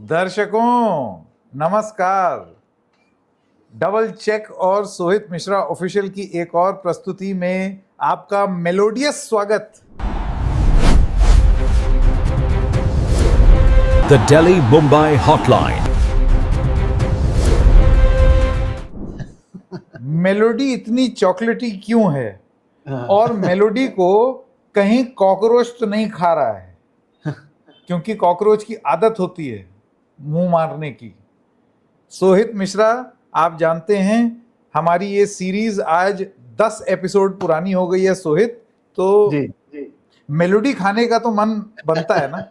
दर्शकों नमस्कार। Double check और सोहित मिश्रा ऑफिशियल की एक और प्रस्तुति में आपका मेलोडियस स्वागत। The Delhi Mumbai Hotline। Melody इतनी चॉकलेटी क्यों है और मेलोडी को कहीं कॉकरोच तो नहीं खा रहा है? क्योंकि कॉकरोच की आदत होती है मुंह मारने की। सोहित मिश्रा, आप जानते हैं हमारी ये सीरीज आज 10 एपिसोड पुरानी हो गई है सोहित, तो जी मेलोडी खाने का तो मन बनता है ना।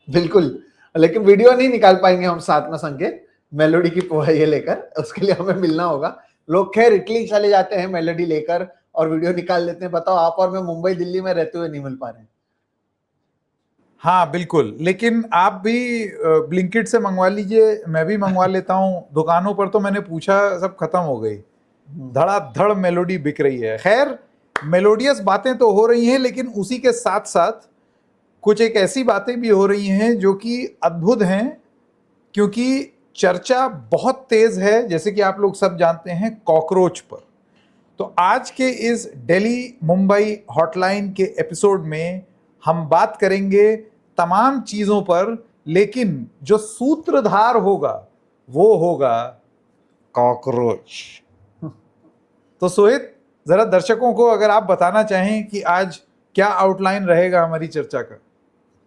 बिल्कुल, लेकिन वीडियो नहीं निकाल पाएंगे हम साथ में संकेत मेलोडी की ये लेकर, उसके लिए हमें मिलना होगा। लोग खैर इटली चले जाते हैं मेलोडी लेकर और वीडियो निकाल लेते हैं। बताओ, आप और मैं मुंबई दिल्ली में रहते हुए नहीं मिल पा रहे हैं। हाँ बिल्कुल, लेकिन आप भी ब्लिंकिट से मंगवा लीजिए, मैं भी मंगवा लेता हूँ। दुकानों पर तो मैंने पूछा, सब खत्म हो गई। धड़ाधड़ मेलोडी बिक रही है। खैर, मेलोडियस बातें तो हो रही हैं, लेकिन उसी के साथ साथ कुछ एक ऐसी बातें भी हो रही हैं जो कि अद्भुत हैं, क्योंकि चर्चा बहुत तेज है, जैसे कि आप लोग सब जानते हैं, कॉकरोच पर। तो आज के इस दिल्ली मुंबई हॉटलाइन के एपिसोड में हम बात करेंगे तमाम चीजों पर, लेकिन जो सूत्रधार होगा वो होगा कॉकरोच। तो सोहित, जरा दर्शकों को अगर आप बताना चाहें कि आज क्या आउटलाइन रहेगा हमारी चर्चा का।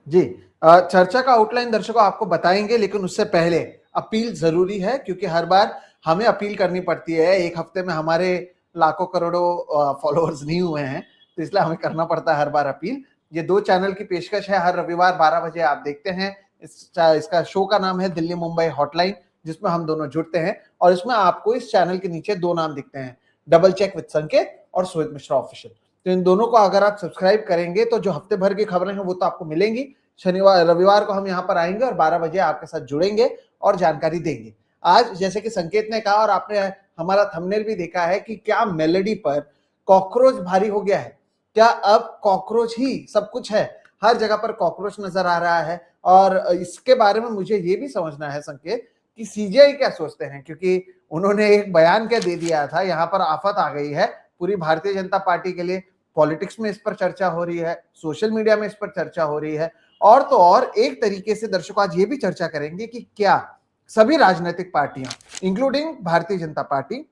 जी, चर्चा का आउटलाइन दर्शकों आपको बताएंगे, लेकिन उससे पहले अपील जरूरी है, क्योंकि हर बार हमें अपील करनी पड़ती है। एक हफ्ते में हमारे लाखों करोड़ों फॉलोअर्स नहीं हुए हैं, तो इसलिए हमें करना पड़ता है हर बार अपील। ये 2 चैनल की पेशकश है, हर रविवार 12 बजे आप देखते हैं। इसका शो का नाम है दिल्ली मुंबई हॉटलाइन, जिसमें हम दोनों जुड़ते हैं। और इसमें आपको इस चैनल के नीचे 2 नाम दिखते हैं, डबल चेक विद संकेत और सोहित मिश्रा ऑफिशियल। तो इन दोनों को अगर आप सब्सक्राइब करेंगे तो जो हफ्ते भर की खबरें हैं वो तो आपको मिलेंगी। शनिवार रविवार को हम यहाँ पर आएंगे और 12 बजे आपके साथ जुड़ेंगे और जानकारी देंगे। आज जैसे कि संकेत ने कहा और आपने हमारा थंबनेल भी देखा है कि क्या मेलोडी पर कॉकरोच भारी हो गया है। क्या अब कॉकरोच ही सब कुछ है? हर जगह पर कॉकरोच नजर आ रहा है। और इसके बारे में मुझे ये भी समझना है संकेत कि सीजीआई क्या सोचते हैं, क्योंकि उन्होंने एक बयान क्या दे दिया था। यहाँ पर आफत आ गई है पूरी भारतीय जनता पार्टी के लिए। पॉलिटिक्स में इस पर चर्चा हो रही है, सोशल मीडिया में इस पर चर्चा हो रही है, और तो और एक तरीके से दर्शकों आज ये भी चर्चा करेंगे कि क्या सभी राजनीतिक पार्टियां इंक्लूडिंग भारतीय जनता पार्टी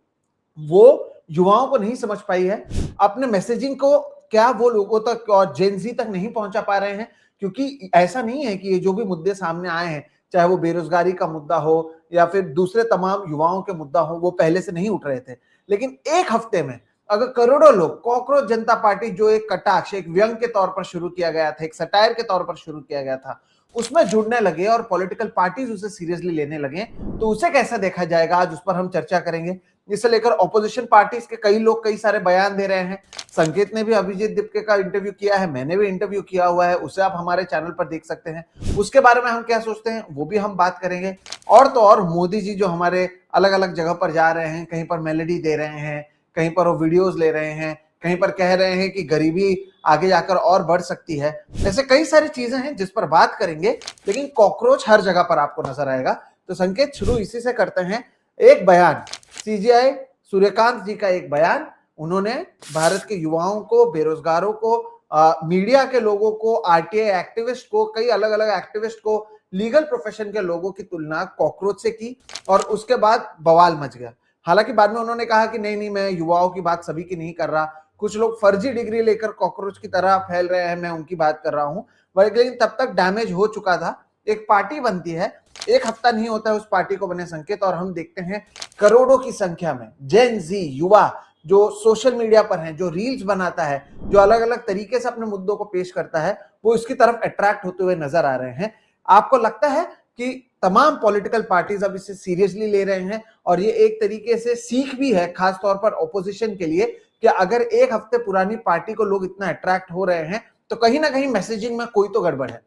वो युवाओं को नहीं समझ पाई है, अपने मैसेजिंग को क्या वो लोगों तक और जेनजी तक नहीं पहुंचा पा रहे हैं। क्योंकि ऐसा नहीं है कि ये जो भी मुद्दे सामने आए हैं, चाहे वो बेरोजगारी का मुद्दा हो या फिर दूसरे तमाम युवाओं के मुद्दा हो, वो पहले से नहीं उठ रहे थे। लेकिन एक हफ्ते में अगर करोड़ों लोग कॉकरोच जनता पार्टी, जो एक कटाक्ष, एक व्यंग के तौर पर शुरू किया गया था, एक सटायर के तौर पर शुरू किया गया था, उसमें जुड़ने लगे और पॉलिटिकल पार्टीज उसे सीरियसली लेने लगे, तो उसे कैसा देखा जाएगा, आज उस पर हम चर्चा करेंगे। इसे लेकर ऑपोजिशन पार्टीज के कई लोग कई सारे बयान दे रहे हैं। संकेत ने भी अभिजीत दीपके का इंटरव्यू किया है, मैंने भी इंटरव्यू किया हुआ है, उसे आप हमारे चैनल पर देख सकते हैं। उसके बारे में हम क्या सोचते हैं वो भी हम बात करेंगे। और तो और मोदी जी जो हमारे अलग अलग जगह पर जा रहे हैं, कहीं पर मेलोडी दे रहे हैं, कहीं पर वो वीडियोस ले रहे हैं, कहीं पर कह रहे हैं कि गरीबी आगे जाकर और बढ़ सकती है। ऐसे कई सारी चीजें हैं जिस पर बात करेंगे, लेकिन कॉकरोच हर जगह पर आपको नजर आएगा। तो संकेत, शुरू इसी से करते हैं। एक बयान, सीजीआई सूर्यकांत जी का एक बयान। उन्होंने भारत के युवाओं को, बेरोजगारों को, मीडिया के लोगों को, आरटीआई एक्टिविस्ट को, कई अलग अलग एक्टिविस्ट को, लीगल प्रोफेशन के लोगों की तुलना कॉकरोच से की और उसके बाद बवाल मच गया। हालांकि बाद में उन्होंने कहा कि नहीं, मैं युवाओं की बात सभी की नहीं कर रहा, कुछ लोग फर्जी डिग्री लेकर कॉकरोच की तरह फैल रहे हैं, मैं उनकी बात कर रहा हूं। लेकिन तब तक डैमेज हो चुका था। एक पार्टी बनती है, एक हफ्ता नहीं होता है उस पार्टी को बने संकेत, और हम देखते हैं करोड़ों की संख्या में जेन जी युवा जो सोशल मीडिया पर हैं, जो रील्स बनाता है, जो अलग अलग तरीके से अपने मुद्दों को पेश करता है, वो इसकी तरफ अट्रैक्ट होते हुए नजर आ रहे हैं। आपको लगता है कि तमाम पॉलिटिकल पार्टीज अब इसे सीरियसली ले रहे हैं और ये एक तरीके से सीख भी है, खास तौर पर ऑपोजिशन के लिए, कि अगर एक हफ्ते पुरानी पार्टी को लोग इतना अट्रैक्ट हो रहे हैं तो कहीं ना कहीं मैसेजिंग में कोई तो गड़बड़ है?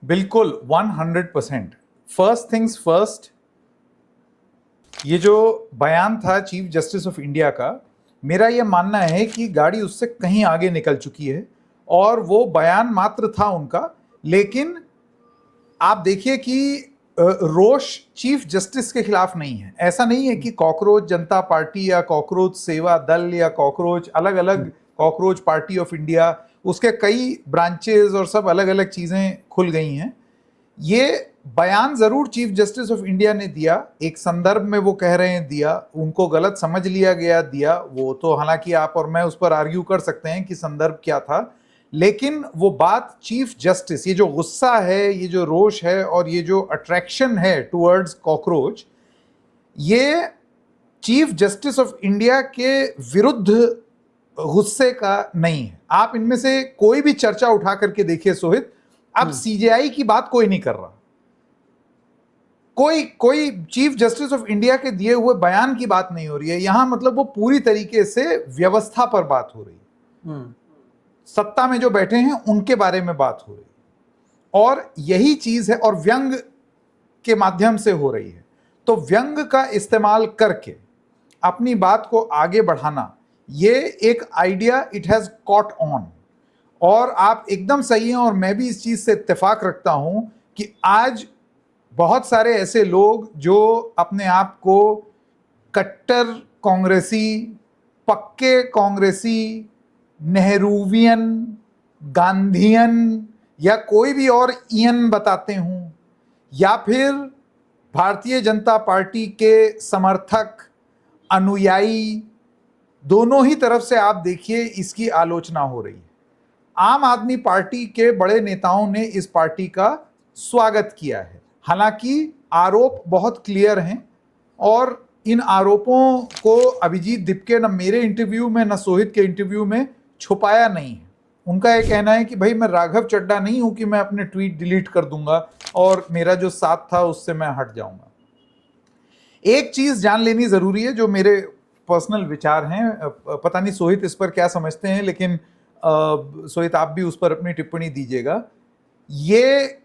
बिल्कुल 100%। फर्स्ट थिंग्स फर्स्ट, ये जो बयान था चीफ जस्टिस ऑफ इंडिया का, मेरा ये मानना है कि गाड़ी उससे कहीं आगे निकल चुकी है और वो बयान मात्र था उनका, लेकिन आप देखिए कि रोष चीफ जस्टिस के खिलाफ नहीं है। ऐसा नहीं है कि कॉकरोच जनता पार्टी या कॉकरोच सेवा दल या कॉकरोच अलग अलग कॉकरोच पार्टी ऑफ इंडिया, उसके कई ब्रांचेस और सब अलग अलग चीजें खुल गई हैं। ये बयान जरूर चीफ जस्टिस ऑफ इंडिया ने दिया, एक संदर्भ में वो कह रहे हैं दिया, उनको गलत समझ लिया गया दिया, वो तो हालांकि आप और मैं उस पर आर्ग्यू कर सकते हैं कि संदर्भ क्या था, लेकिन वो बात चीफ जस्टिस, ये जो गुस्सा है, ये जो रोष है और ये जो अट्रैक्शन है टुवर्ड्स कॉकरोच, ये चीफ जस्टिस ऑफ इंडिया के विरुद्ध गुस्से का नहीं है। आप इनमें से कोई भी चर्चा उठा करके देखिए सोहित, अब सीजेआई की बात कोई नहीं कर रहा, कोई चीफ जस्टिस ऑफ इंडिया के दिए हुए बयान की बात नहीं हो रही है यहां। मतलब वो पूरी तरीके से व्यवस्था पर बात हो रही है, सत्ता में जो बैठे हैं उनके बारे में बात हो रही है, और यही चीज है, और व्यंग के माध्यम से हो रही है। तो व्यंग का इस्तेमाल करके अपनी बात को आगे बढ़ाना, ये एक idea it has caught on. और आप एकदम सही हैं, और मैं भी इस चीज से इत्तेफाक रखता हूं कि आज बहुत सारे ऐसे लोग जो अपने आप को कट्टर कांग्रेसी, पक्के कांग्रेसी, नेहरूवियन, गांधीयन या कोई भी और ईयन बताते हूं, या फिर भारतीय जनता पार्टी के समर्थक, अनुयायी, दोनों ही तरफ से आप देखिए इसकी आलोचना हो रही है। आम आदमी पार्टी के बड़े नेताओं ने इस पार्टी का स्वागत किया है, हालांकि आरोप बहुत क्लियर हैं, और इन आरोपों को अभिजीत दिपके न मेरे इंटरव्यू में न सोहित के इंटरव्यू में छुपाया नहीं है। उनका यह कहना है कि भाई मैं राघव चड्ढा नहीं हूं कि मैं अपने ट्वीट डिलीट कर दूंगा और मेरा जो साथ था उससे मैं हट जाऊंगा। एक चीज जान लेनी जरूरी है, जो मेरे पर्सनल विचार हैं, पता नहीं सोहित इस पर क्या समझते हैं, लेकिन सोहित आप भी उस पर अपनी टिप्पणी दीजिएगा। ये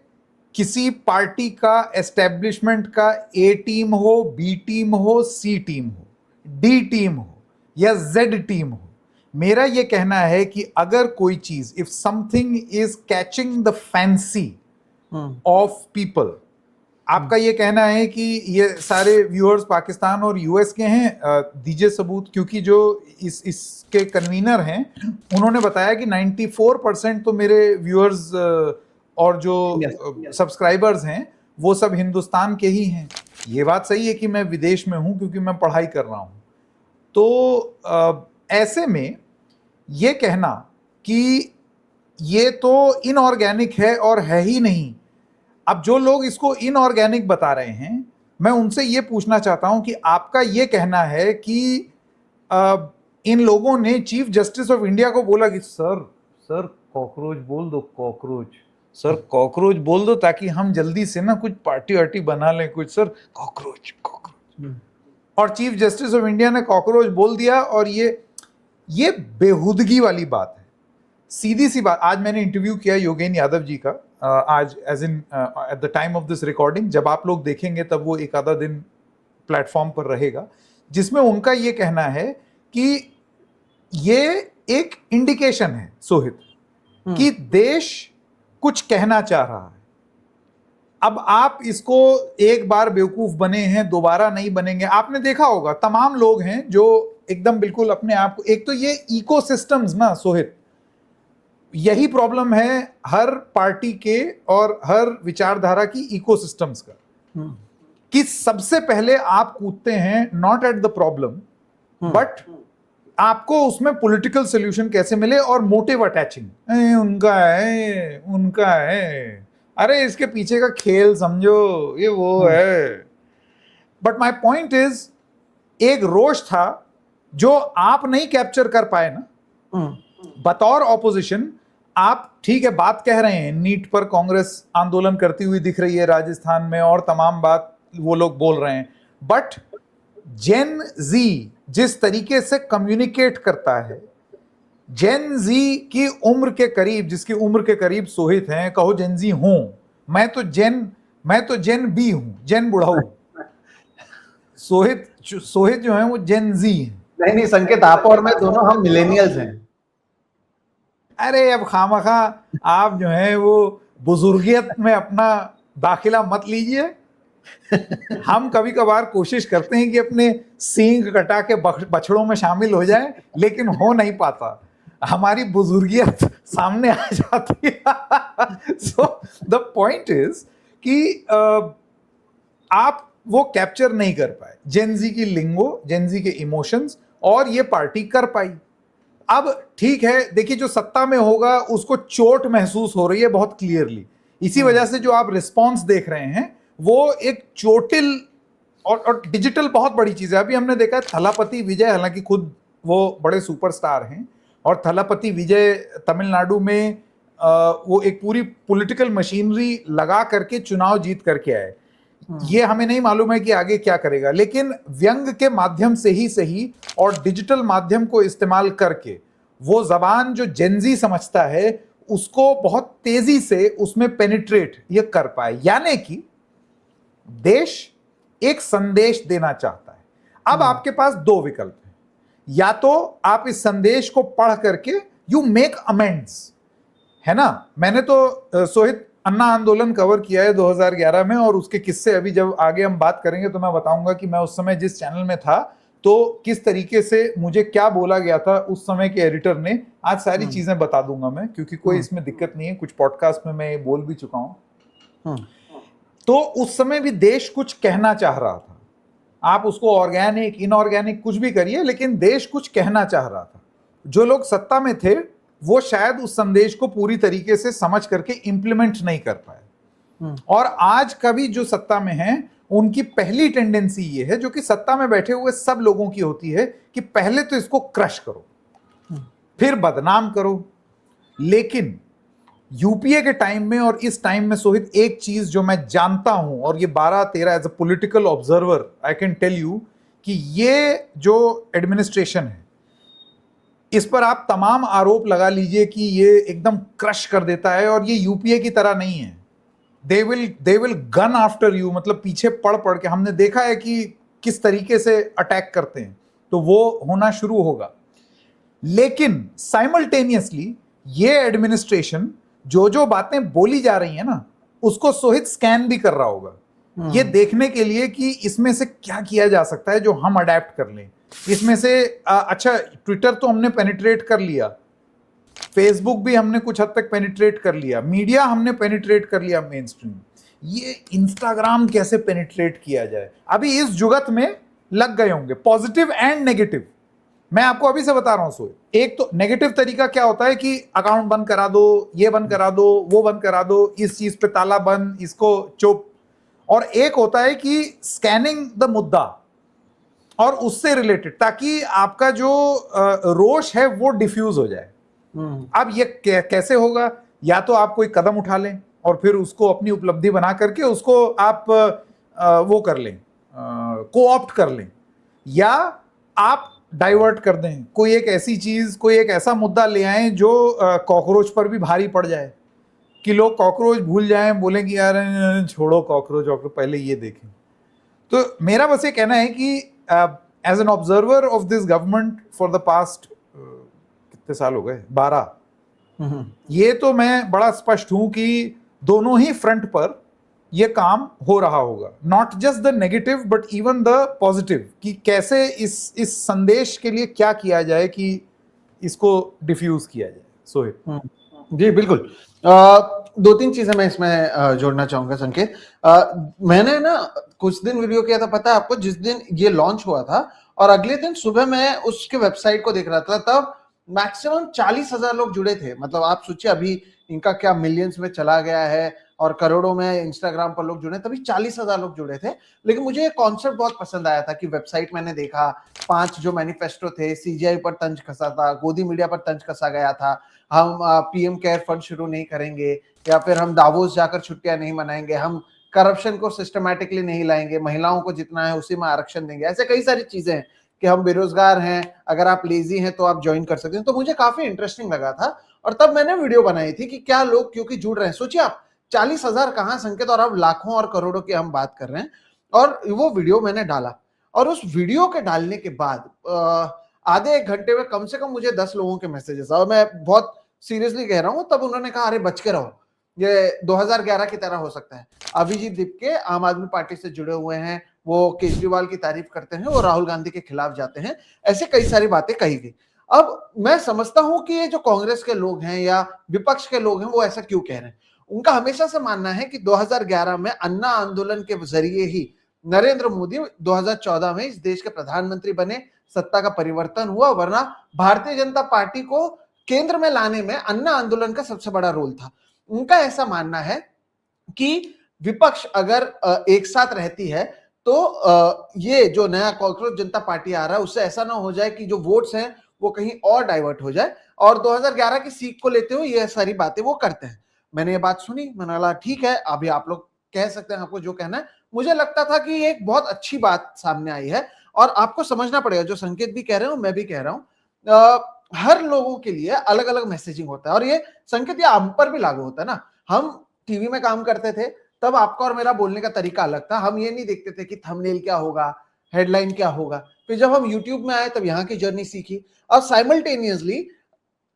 किसी पार्टी का, एस्टेब्लिशमेंट का ए टीम हो, बी टीम हो, सी टीम हो, डी टीम हो या जेड टीम हो, मेरा ये कहना है कि अगर कोई चीज, if something is catching the fancy of people, आपका ये कहना है कि ये सारे व्यूअर्स पाकिस्तान और यूएस के हैं, दीजिए सबूत, क्योंकि जो इसके कन्वीनर हैं उन्होंने बताया कि 94% तो मेरे व्यूअर्स और जो सब्सक्राइबर्स हैं वो सब हिंदुस्तान के ही हैं। ये बात सही है कि मैं विदेश में हूं क्योंकि मैं पढ़ाई कर रहा हूं। तो ऐसे में ये कहना कि ये तो इनऑर्गेनिक है और है ही नहीं, अब जो लोग इसको इनऑर्गेनिक बता रहे हैं, मैं उनसे ये पूछना चाहता हूं कि आपका ये कहना है कि इन लोगों ने चीफ जस्टिस ऑफ इंडिया को बोला कि सर कॉकरोच बोल दो, कॉकरोच सर, कॉकरोच बोल दो ताकि हम जल्दी से ना कुछ पार्टी वार्टी बना लें कुछ, सर कॉकरोच कॉकरोच, और चीफ जस्टिस ऑफ इंडिया ने कॉकरोच बोल दिया। और ये बेहुदगी वाली बात है, सीधी सी बात। आज मैंने इंटरव्यू किया योगेन यादव जी का, आज as in at the time of this recording, जब आप लोग देखेंगे तब वो एक आधा दिन प्लेटफॉर्म पर रहेगा, जिसमें उनका ये कहना है कि ये एक इंडिकेशन है सोहित कि देश कुछ कहना चाह रहा है। अब आप इसको एक बार बेवकूफ बने हैं, दोबारा नहीं बनेंगे। आपने देखा होगा तमाम लोग हैं जो एकदम बिल्कुल अपने आप को, एक तो ये इकोसिस्टम्स ना सोहित, यही प्रॉब्लम है हर पार्टी के और हर विचारधारा की इकोसिस्टम्स का, कि सबसे पहले आप कूदते हैं not at the problem but आपको उसमें पॉलिटिकल सोल्यूशन कैसे मिले, और मोटिव अटैचिंग, उनका है, अरे इसके पीछे का खेल समझो, ये वो है। बट माय पॉइंट इज, एक रोष था जो आप नहीं कैप्चर कर पाए ना बतौर ऑपोजिशन। आप ठीक है बात कह रहे हैं, नीट पर कांग्रेस आंदोलन करती हुई दिख रही है राजस्थान में, और तमाम बात वो लोग बोल रहे हैं, बट जेन जी जिस तरीके से कम्युनिकेट करता है, जेन जी की उम्र के करीब, जिसकी उम्र के करीब सोहित हैं, कहो जेन जी हूं, मैं तो जेन बी हूं, जेन बुढ़ाऊ। सोहित जो है वो जेन जी है। नहीं संकेत, आप और मैं दोनों हम मिलेनियल्स हैं। अरे अब खामखा आप जो है वो बुजुर्गियत में अपना दाखिला मत लीजिए। हम कभी कभार कोशिश करते हैं कि अपने सींग कटा के बछड़ों में शामिल हो जाएं, लेकिन हो नहीं पाता, हमारी बुजुर्गियत सामने आ जाती है। सो द पॉइंट इज कि आप वो कैप्चर नहीं कर पाए जेनजी की लिंगो, जेनजी के इमोशंस, और ये पार्टी कर पाई। अब ठीक है, देखिए जो सत्ता में होगा उसको चोट महसूस हो रही है बहुत क्लियरली, इसी वजह से जो आप रिस्पॉन्स देख रहे हैं वो एक चोटिल और डिजिटल बहुत बड़ी चीज है। अभी हमने देखा है थलापति विजय, हालांकि खुद वो बड़े सुपरस्टार हैं, और थलापति विजय तमिलनाडु में वो एक पूरी पॉलिटिकल मशीनरी लगा करके चुनाव जीत करके आए। ये हमें नहीं मालूम है कि आगे क्या करेगा, लेकिन व्यंग के माध्यम से ही सही और डिजिटल माध्यम को इस्तेमाल करके वो जबान जो जेनजी समझता है उसको बहुत तेजी से उसमें पेनिट्रेट ये कर पाए। यानी कि देश एक संदेश देना चाहता है। अब आपके पास दो विकल्प हैं, या तो आप इस संदेश को पढ़ करके यू मेक अमेंड्स, है ना। मैंने तो सोहित अन्ना आंदोलन कवर किया है 2011 में, और उसके किस्से अभी जब आगे हम बात करेंगे तो मैं बताऊंगा कि मैं उस समय जिस चैनल में था तो किस तरीके से मुझे क्या बोला गया था उस समय के एडिटर ने। आज सारी चीजें बता दूंगा मैं, क्योंकि कोई इसमें दिक्कत नहीं है, कुछ पॉडकास्ट में मैं बोल भी चुका हूं। तो उस समय भी देश कुछ कहना चाह रहा था, आप उसको ऑर्गेनिक इनऑर्गेनिक कुछ भी करिए, लेकिन देश कुछ कहना चाह रहा था। जो लोग सत्ता में थे वो शायद उस संदेश को पूरी तरीके से समझ करके इंप्लीमेंट नहीं कर पाए, और आज कभी जो सत्ता में हैं उनकी पहली टेंडेंसी ये है, जो कि सत्ता में बैठे हुए सब लोगों की होती है, कि पहले तो इसको क्रश करो, फिर बदनाम करो। लेकिन यूपीए के टाइम में और इस टाइम में सोहित, एक चीज जो मैं जानता हूं, और ये 12-13 as a political observer I can tell you, कि ये जो एडमिनिस्ट्रेशन है इस पर आप तमाम आरोप लगा लीजिए कि ये एकदम क्रश कर देता है, और ये यूपीए की तरह नहीं है। They will gun after you, मतलब पीछे पड़ पड़ के हमने देखा है कि किस तरीके से अटैक करते हैं, तो वो होना शुरू होगा। लेकिन साइमल्टेनियसली ये एडमिनिस्ट्रेशन जो जो बातें बोली जा रही है ना, उसको सोहित स्कैन भी कर रहा होगा, ये देखने के लिए कि इसमें से क्या किया जा सकता है जो हम अडेप्ट कर लें। इसमें से अच्छा, ट्विटर तो हमने पेनिट्रेट कर लिया, फेसबुक भी हमने कुछ हद तक पेनिट्रेट कर लिया, मीडिया हमने पेनिट्रेट कर लिया मेन स्ट्रीम, ये इंस्टाग्राम कैसे पेनिट्रेट किया जाए, अभी इस जुगत में लग गए होंगे, पॉजिटिव एंड नेगेटिव। मैं आपको अभी से बता रहा हूं सोए, एक तो नेगेटिव तरीका क्या होता है कि अकाउंट बंद करा दो, ये बंद करा दो, वो बंद करा दो, इस चीज पे ताला बंद, इसको चुप। और एक होता है कि स्कैनिंग द मुद्दा और उससे रिलेटेड, ताकि आपका जो रोष है वो डिफ्यूज हो जाए। अब ये कैसे होगा, या तो आप कोई कदम उठा लें और फिर उसको अपनी उपलब्धि बना करके उसको आप वो कर लें, कोऑप्ट कर लें, या आप डाइवर्ट कर दें, कोई एक ऐसी चीज, कोई एक ऐसा मुद्दा ले आए जो कॉकरोच पर भी भारी पड़ जाए, कि लोग कॉकरोच भूल जाएं, बोलें कि यार छोड़ो कॉकरोच, पहले ये देखें। तो मेरा बस ये कहना है कि as an observer of this government for the past कितने साल हो गए, 12, ये तो मैं बड़ा स्पष्ट हूं कि दोनों ही फ्रंट पर ये काम हो रहा होगा, not just the negative but even the positive, कि कैसे इस संदेश के लिए क्या किया जाए कि इसको डिफ्यूज किया जाए। सोहित जी बिल्कुल, 2-3 चीजें मैं इसमें जोड़ना चाहूंगा संकेत। मैंने ना कुछ दिन वीडियो किया था, पता है आपको, जिस दिन ये लॉन्च हुआ था और अगले दिन सुबह मैं उसके वेबसाइट को देख रहा था, तब मैक्सिमम 40,000 लोग जुड़े थे। मतलब आप सोचिए अभी इनका क्या मिलियंस में चला गया है और करोड़ों में इंस्टाग्राम पर लोग जुड़े, तभी 40,000 लोग जुड़े थे। लेकिन मुझे एक कॉन्सेप्ट बहुत पसंद आया था कि वेबसाइट मैंने देखा, 5 जो मैनिफेस्टो थे, सीजीआई पर तंज कसा था, गोदी मीडिया पर तंज कसा गया था, हम पीएम केयर फंड शुरू नहीं करेंगे, या फिर हम दावोस जाकर छुट्टियां नहीं मनाएंगे, हम करप्शन को सिस्टमैटिकली नहीं लाएंगे, महिलाओं को जितना है उसी में आरक्षण देंगे। ऐसे कई सारी चीजें हैं कि हम बेरोजगार हैं, अगर आप लेजी हैं तो आप ज्वाइन कर सकते हैं। तो मुझे काफी इंटरेस्टिंग लगा था, और तब मैंने वीडियो बनाई थी कि क्या लोग क्योंकि जुड़ रहे हैं। सोचिए आप 40,000 कहां संकेत, और अब लाखों और करोड़ों की हम बात कर रहे हैं। और वो वीडियो मैंने डाला, और उस वीडियो के डालने के बाद आधे एक घंटे में कम से कम मुझे 10 लोगों के मैसेजेस, और मैं बहुत सीरियसली कह रहा हूं, तब उन्होंने कहा अरे बच के रहो, ये 2011 की तरह हो सकता है। अभिजीत दीपके आम आदमी पार्टी से जुड़े हुए हैं, वो केजरीवाल की तारीफ करते हैं, वो राहुल गांधी के खिलाफ जाते हैं, ऐसे कई सारी बातें कही गई। अब मैं समझता हूं कि ये जो कांग्रेस के लोग हैं या विपक्ष के लोग हैं वो ऐसा क्यों कह रहे हैं। उनका हमेशा से मानना है कि 2011 में अन्ना आंदोलन के जरिए ही नरेंद्र मोदी 2014 में इस देश के प्रधानमंत्री बने, सत्ता का परिवर्तन हुआ, वरना भारतीय जनता पार्टी को केंद्र में लाने में अन्ना आंदोलन का सबसे बड़ा रोल था। उनका ऐसा मानना है कि विपक्ष अगर एक साथ रहती है तो ये जो नया कॉकरोच जनता पार्टी आ रहा है उससे ऐसा ना हो जाए कि जो वोट्स हैं वो कहीं और डाइवर्ट हो जाए, और 2011 की सीख को लेते हुए ये सारी बातें वो करते हैं। मैंने ये बात सुनी, मैंने बोला ठीक है, अभी आप लोग कह सकते हैं आपको जो कहना है। मुझे लगता था कि ये एक बहुत अच्छी बात सामने आई है, और आपको समझना पड़ेगा, जो संकेत भी कह रहे हो मैं भी कह रहा हूं, हर लोगों के लिए अलग अलग मैसेजिंग होता है, और ये संकेत ये हम पर भी लागू होता है ना। हम टीवी में काम करते थे तब आपका और मेरा बोलने का तरीका अलग था, हम ये नहीं देखते थे कि थंबनेल क्या होगा, हेडलाइन क्या होगा। फिर जब हम यूट्यूब में आए तब यहाँ की जर्नी सीखी, और साइमल्टेनियसली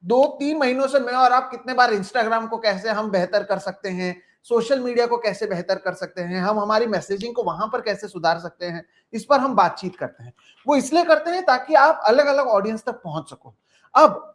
2-3 महीनों से मैं और आप कितने बार इंस्टाग्राम को कैसे हम बेहतर कर सकते हैं, सोशल मीडिया को कैसे बेहतर कर सकते हैं, हम हमारी मैसेजिंग को वहां पर कैसे सुधार सकते हैं, इस पर हम बातचीत करते हैं। वो इसलिए करते हैं ताकि आप अलग अलग ऑडियंस तक पहुंच सको। अब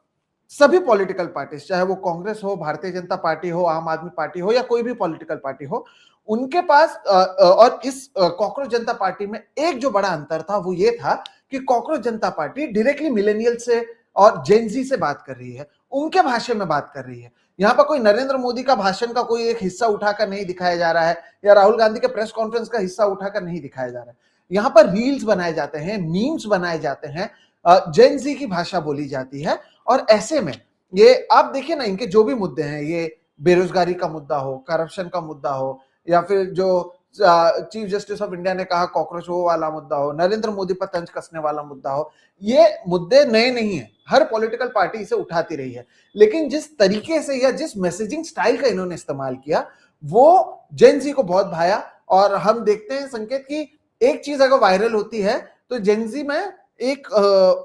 सभी पॉलिटिकल पार्टीज, चाहे वो कांग्रेस हो, भारतीय जनता पार्टी हो, आम आदमी पार्टी हो, या कोई भी पॉलिटिकल पार्टी हो, उनके पास और इस कॉकरोच जनता पार्टी में एक जो बड़ा अंतर था वो ये था कि cockroach Janata party directly millennial से और जेनजी से बात कर रही है, उनके भाषा में बात कर रही है। यहाँ पर कोई नरेंद्र मोदी का भाषण का कोई एक हिस्सा उठाकर नहीं दिखाया जा रहा है, या राहुल गांधी के प्रेस कॉन्फ्रेंस का हिस्सा उठाकर नहीं दिखाया जा रहा है। यहाँ पर रील्स बनाए जाते हैं, मीम्स बनाए जाते हैं, जेनजी की भाषा बोली जाती है। और ऐसे में ये आप देखिए ना, इनके जो भी मुद्दे हैं, ये बेरोजगारी का मुद्दा हो, करप्शन का मुद्दा हो, या फिर जो चीफ जस्टिस ऑफ इंडिया ने कहा कॉकरोच वो वाला मुद्दा हो, नरेंद्र मोदी पर तंज कसने वाला मुद्दा हो, ये मुद्दे नए नहीं है, हर पॉलिटिकल पार्टी इसे उठाती रही है। लेकिन जिस तरीके से या जिस मैसेजिंग स्टाइल का इन्होंने इस्तेमाल किया वो जेनजी को बहुत भाया। और हम देखते हैं संकेत की एक चीज अगर वायरल होती है तो जेनजी में एक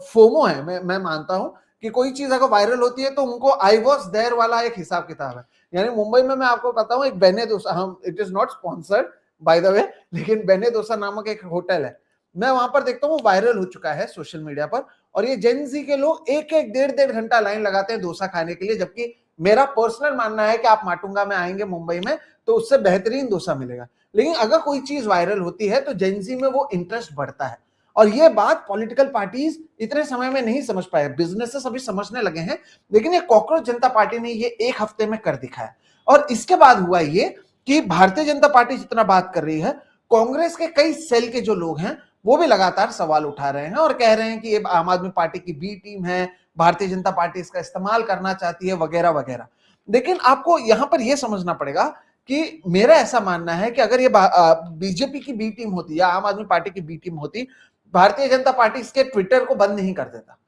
फोमो है, मैं मानता हूं कि कोई चीज अगर वायरल होती है तो उनको आई वॉज देयर वाला एक हिसाब किताब है। यानी मुंबई में मैं आपको बताऊं, एक बेने डोसा, हम it is not sponsored by the way, लेकिन बेने डोसा नामक एक होटल है, मैं वहां पर देखता हूँ वायरल हो चुका है सोशल मीडिया पर। और ये जेनजी के लोग एक एक डेढ़ घंटा लाइन लगाते हैं डोसा खाने के लिए, जबकि मेरा पर्सनल मानना है कि आप माटुंगा में आएंगे मुंबई में तो उससे बेहतरीन डोसा मिलेगा। लेकिन अगर कोई चीज वायरल होती है तो जेनजी में वो इंटरेस्ट बढ़ता है। और ये बात पॉलिटिकल पार्टीज इतने समय में नहीं समझ पाए, बिजनेसेस अभी समझने लगे हैं, लेकिन ये कॉकरोच जनता पार्टी ने ये एक हफ्ते में कर दिखाया। और इसके बाद हुआ ये कि भारतीय जनता पार्टी जितना बात कर रही है, कांग्रेस के कई सेल के जो लोग हैं वो भी लगातार सवाल उठा रहे हैं और कह रहे हैं कि ये आम आदमी पार्टी की बी टीम है, भारतीय जनता पार्टी इसका इस्तेमाल करना चाहती है, वगैरह वगैरह। लेकिन आपको यहां पर यह समझना पड़ेगा कि मेरा ऐसा मानना है कि अगर ये बीजेपी की बी टीम होती या आम आदमी पार्टी की बी टीम होती, भारतीय जनता पार्टी इसके ट्विटर को बंद नहीं कर देता।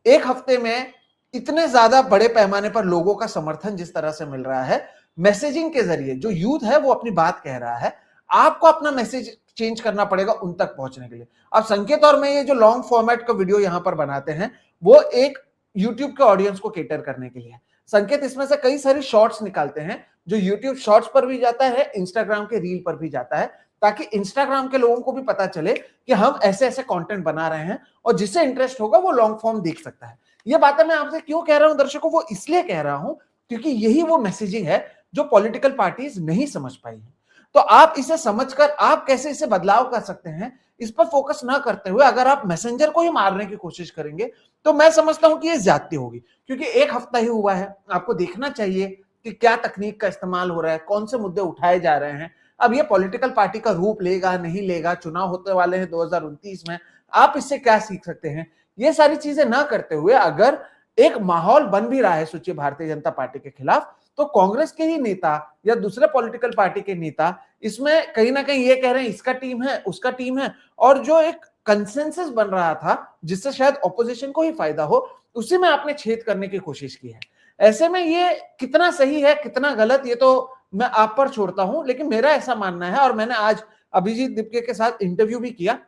एक हफ्ते में इतने ज्यादा बड़े पैमाने पर लोगों का समर्थन जिस तरह से मिल रहा है, मैसेजिंग के जरिए जो यूथ है वो अपनी बात कह रहा है, आपको अपना मैसेज चेंज करना पड़ेगा उन तक पहुंचने के लिए। अब संकेत और मैं ये जो लॉन्ग फॉर्मेट का वीडियो यहां पर बनाते हैं वो एक यूट्यूब के ऑडियंस को केटर करने के लिए। संकेत इसमें से कई सारी शॉर्ट्स निकालते हैं जो यूट्यूब शॉर्ट्स पर भी जाता है, इंस्टाग्राम के रील पर भी जाता है, ताकि इंस्टाग्राम के लोगों को भी पता चले कि हम ऐसे ऐसे कंटेंट बना रहे हैं, और जिससे इंटरेस्ट होगा वो लॉन्ग फॉर्म देख सकता है। ये बातें मैं आपसे क्यों कह रहा हूं दर्शकों, वो इसलिए कह रहा हूं क्योंकि यही वो मैसेजिंग है जो पॉलिटिकल पार्टीज नहीं समझ पाई है। तो आप इसे समझकर आप कैसे इसे बदलाव कर सकते हैं, इस पर फोकस ना करते हुए अगर आप मैसेंजर को ही मारने की कोशिश करेंगे तो मैं समझता हूं कि ये ज्यादती होगी। क्योंकि एक हफ्ता ही हुआ है, आपको देखना चाहिए कि क्या तकनीक का इस्तेमाल हो रहा है, कौन से मुद्दे उठाए जा रहे हैं। अब ये पॉलिटिकल पार्टी का रूप लेगा नहीं लेगा, चुनाव होते वाले हैं 2029 में, आप इससे क्या सीख सकते हैं, ये सारी चीजें ना करते हुए अगर एक माहौल बन भी रहा है सोचिए भारतीय जनता पार्टी के खिलाफ, तो कांग्रेस के ही नेता या दूसरे पॉलिटिकल पार्टी के नेता इसमें कहीं ना कहीं ये कह रहे हैं इसका टीम है उसका टीम है, और जो एक कंसेंसस बन रहा था जिससे शायद ऑपोजिशन को ही फायदा हो, उसी में आपने छेद करने की कोशिश की है। ऐसे में ये कितना सही है कितना गलत ये तो मैं आप पर छोड़ता हूं, लेकिन मेरा ऐसा मानना है, और मैंने आज अभिजीत दीपके के साथ इंटरव्यू भी किया,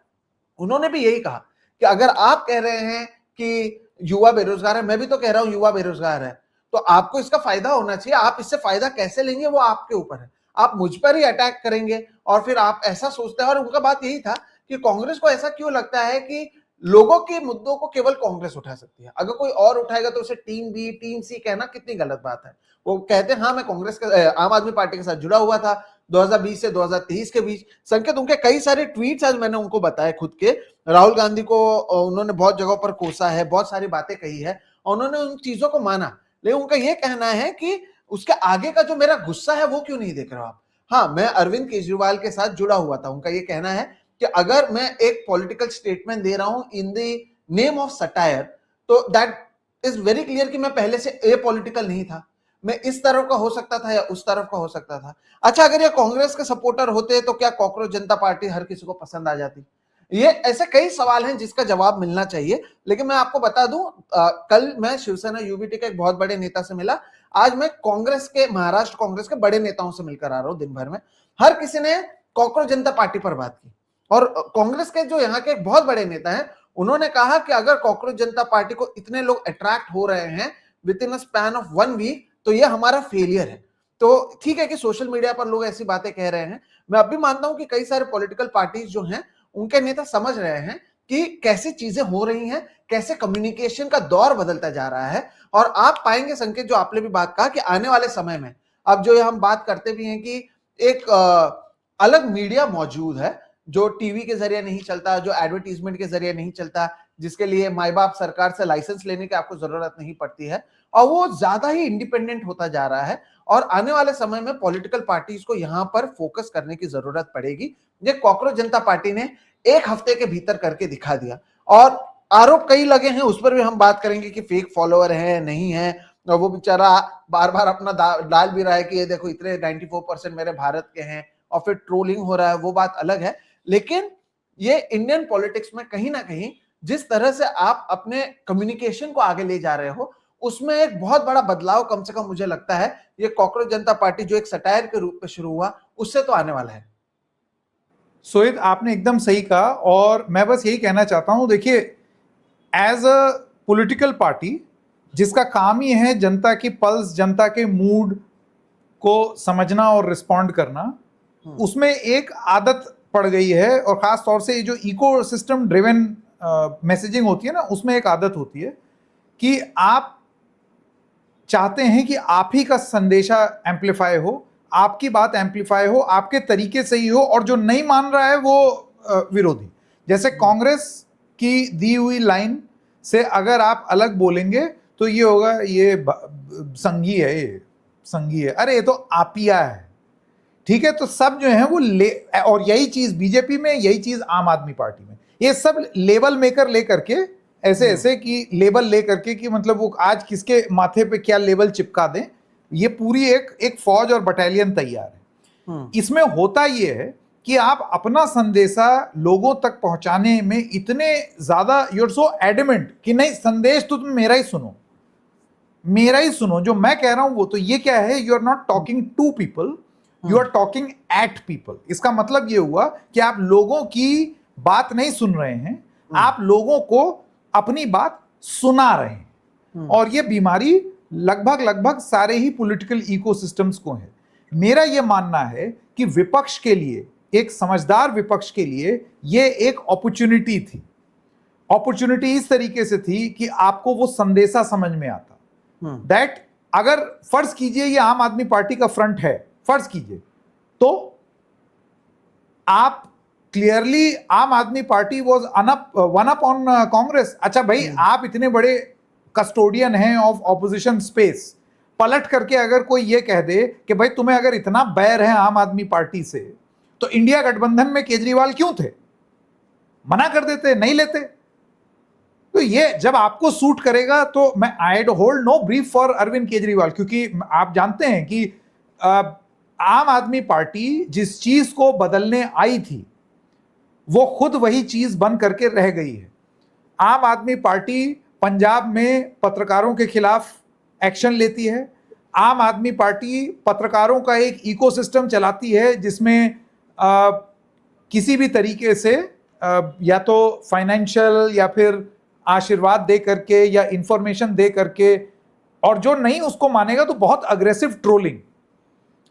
उन्होंने भी यही कहा कि अगर आप कह रहे हैं कि युवा बेरोजगार है, मैं भी तो कह रहा हूं युवा बेरोजगार है, तो तो आपको इसका फायदा होना चाहिए। आप इससे फायदा कैसे लेंगे वो आपके ऊपर है। आप मुझ पर ही अटैक करेंगे और फिर आप ऐसा सोचते हैं। और उनका बात यही था कि कांग्रेस को ऐसा क्यों लगता है कि लोगों के मुद्दों को केवल कांग्रेस उठा सकती है, अगर कोई और उठाएगा तो उसे टीम बी टीम सी कहना कितनी गलत बात है। वो कहते हैं हाँ मैं कांग्रेस के आम आदमी पार्टी के साथ जुड़ा हुआ था 2020 से 2023 के बीच। संकेत, उनके कई सारे ट्वीट्स आज मैंने उनको बताए खुद के, राहुल गांधी को उन्होंने बहुत जगहों पर कोसा है, बहुत सारी बातें कही है, उन्होंने उन चीजों को माना, लेकिन उनका यह कहना है कि उसके आगे का जो मेरा गुस्सा है वो क्यों नहीं देख रहे हो आप। हाँ, मैं अरविंद केजरीवाल के साथ जुड़ा हुआ था। उनका यह कहना है कि अगर मैं एक पॉलिटिकल स्टेटमेंट दे रहा हूं in the name of satire, तो दैट इज वेरी क्लियर कि मैं पहले से ए पॉलिटिकल नहीं था, मैं इस तरफ का हो सकता था या उस तरफ का हो सकता था। अच्छा, अगर ये कांग्रेस के सपोर्टर होते तो क्या कॉकरोच जनता पार्टी हर किसी को पसंद आ जाती? ये ऐसे कई सवाल हैं जिसका जवाब मिलना चाहिए। लेकिन मैं आपको बता दूं, कल मैं शिवसेना यूबीटी के एक बहुत बड़े नेता से मिला, आज मैं कांग्रेस के, महाराष्ट्र कांग्रेस के बड़े नेताओं से मिलकर आ रहा हूं दिन भर में। हर किसी ने कॉकरोच जनता पार्टी पर बात की और कांग्रेस के जो यहाँ के एक बहुत बड़े नेता हैं उन्होंने कहा कि अगर कॉकरोच जनता पार्टी को इतने लोग अट्रैक्ट हो रहे हैं within a span of 1 week, तो ये हमारा फेलियर है। तो ठीक है कि सोशल मीडिया पर लोग ऐसी बातें कह रहे हैं, मैं अब भी मानता हूं कि कई सारे पॉलिटिकल पार्टीज जो हैं उनके नेता समझ रहे हैं कि कैसी चीजें हो रही हैं, कैसे कम्युनिकेशन का दौर बदलता जा रहा है। और आप पाएंगे संकेत, जो आपने भी बात कहा कि आने वाले समय में अब जो हम बात करते भी हैं कि एक अलग मीडिया मौजूद है जो टीवी के जरिए नहीं चलता, जो एडवर्टीजमेंट के जरिए नहीं चलता, जिसके लिए माई बाप सरकार से लाइसेंस लेने की आपको जरूरत नहीं पड़ती है, और वो ज्यादा ही इंडिपेंडेंट होता जा रहा है। और आने वाले समय में पॉलिटिकल पार्टीज को यहां पर फोकस करने की जरूरत पड़ेगी। ये कॉकरोच जनता पार्टी ने 1 हफ्ते के भीतर करके दिखा दिया। और आरोप कई लगे हैं, उस पर भी हम बात करेंगे कि फेक फॉलोअर है नहीं है, और वो बेचारा बार बार अपना डाल भी रहा है कि ये देखो इतने 94% मेरे भारत के हैं, और फिर ट्रोलिंग हो रहा है, वो बात अलग है। लेकिन ये इंडियन पॉलिटिक्स में कहीं ना कहीं जिस तरह से आप अपने कम्युनिकेशन को आगे ले जा रहे हो, उसमें एक बहुत बड़ा बदलाव कम से कम मुझे लगता है ये कॉकरोच जनता पार्टी जो एक सटायर के रूप में शुरू हुआ उससे तो आने वाला है। सोहित, आपने एकदम सही कहा और मैं बस यही कहना चाहता हूं, देखिए एज अ पॉलिटिकल पार्टी जिसका काम ही है जनता की पल्स, जनता के मूड को समझना और रिस्पॉन्ड करना, उसमें एक आदत पड़ गई है। और खास तौर से ये जो इकोसिस्टम ड्रिवन मैसेजिंग होती है ना, उसमें एक आदत होती है कि आप चाहते हैं कि आप ही का संदेशा एम्पलीफाई हो, आपकी बात एम्पलीफाई हो, आपके तरीके से ही हो, और जो नहीं मान रहा है वो विरोधी। जैसे कांग्रेस की दी हुई लाइन से अगर आप अलग बोलेंगे तो ये होगा, ये संघी है, ये संघी है, अरे ये तो आपिया है, ठीक है। तो सब जो है वो और यही चीज बीजेपी में, यही चीज आम आदमी पार्टी में, ये सब लेबल मेकर लेकर के ऐसे ऐसे कि लेबल लेकर के कि मतलब वो आज किसके माथे पे क्या लेबल चिपका दें, ये पूरी एक फौज और बटालियन तैयार है। इसमें होता ये है कि आप अपना संदेशा लोगों तक पहुंचाने में इतने ज्यादा यूर सो एडमेंट कि नहीं, संदेश तो तुम मेरा ही सुनो, मेरा ही सुनो, जो मैं कह रहा हूं वो। तो ये क्या है, you are not talking to people, you are talking at people. इसका मतलब ये हुआ कि आप लोगों की बात नहीं सुन रहे हैं, आप लोगों को अपनी बात सुना रहे हैं। और ये बीमारी लगभग लगभग सारे ही पॉलिटिकल इकोसिस्टम्स को है। मेरा ये मानना है कि विपक्ष के लिए, एक समझदार विपक्ष के लिए ये एक अपॉर्चुनिटी थी। अपॉर्चुनिटी इस तरीके से थी कि आपको वो संदेशा समझ में आता दैट अगर फर्ज कीजिए ये आम आदमी पार्टी का फ्रंट है, फर्ज कीजिए, तो आप क्लियरली आम आदमी party was one up on Congress. अच्छा भाई, आप इतने बड़े कस्टोडियन हैं ऑफ ऑपोजिशन स्पेस, पलट करके अगर कोई ये कह दे कि भाई तुम्हें अगर इतना बैर है आम आदमी पार्टी से, तो इंडिया गठबंधन में केजरीवाल क्यों थे, मना कर देते, नहीं लेते। तो ये जब आपको सूट करेगा तो मैं I hold no brief for Arvind Kejriwal, क्योंकि आप जानते हैं कि आम आदमी पार्टी जिस चीज को बदलने आई थी वो खुद वही चीज बन करके रह गई है। आम आदमी पार्टी पंजाब में पत्रकारों के खिलाफ एक्शन लेती है, आम आदमी पार्टी पत्रकारों का एक इकोसिस्टम चलाती है जिसमें किसी भी तरीके से या तो फाइनेंशियल या फिर आशीर्वाद दे करके या इंफॉर्मेशन दे करके और जो नहीं उसको मानेगा तो बहुत aggressive trolling,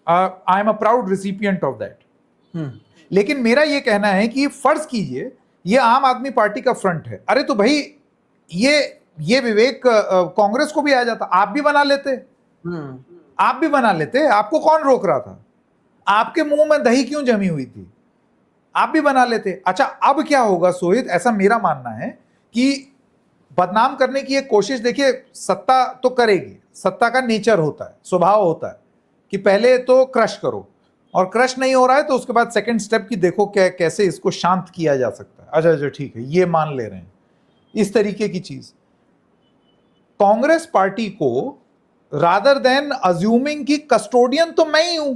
I am a proud recipient of that. लेकिन मेरा ये कहना है कि फर्ज कीजिए ये आम आदमी पार्टी का फ्रंट है, अरे तो भाई ये विवेक कांग्रेस को भी आ जाता, आप भी बना लेते, आप भी बना लेते, आपको कौन रोक रहा था? आपके मुंह में दही क्यों जमी हुई थी? आप भी बना लेते। अच्छा, अब क्या होगा सोहित, ऐसा मेरा मानना है कि बदनाम करने की एक कोशिश, देखिए सत्ता तो करेगी, सत्ता का नेचर होता है, स्वभाव होता है कि पहले तो क्रश करो, और क्रश नहीं हो रहा है तो उसके बाद सेकंड स्टेप की देखो कैसे इसको शांत किया जा सकता है। अच्छा अच्छा ठीक है, ये मान ले रहे हैं, इस तरीके की चीज। कांग्रेस पार्टी को रादर देन अज्यूमिंग कि कस्टोडियन तो मैं ही हूं,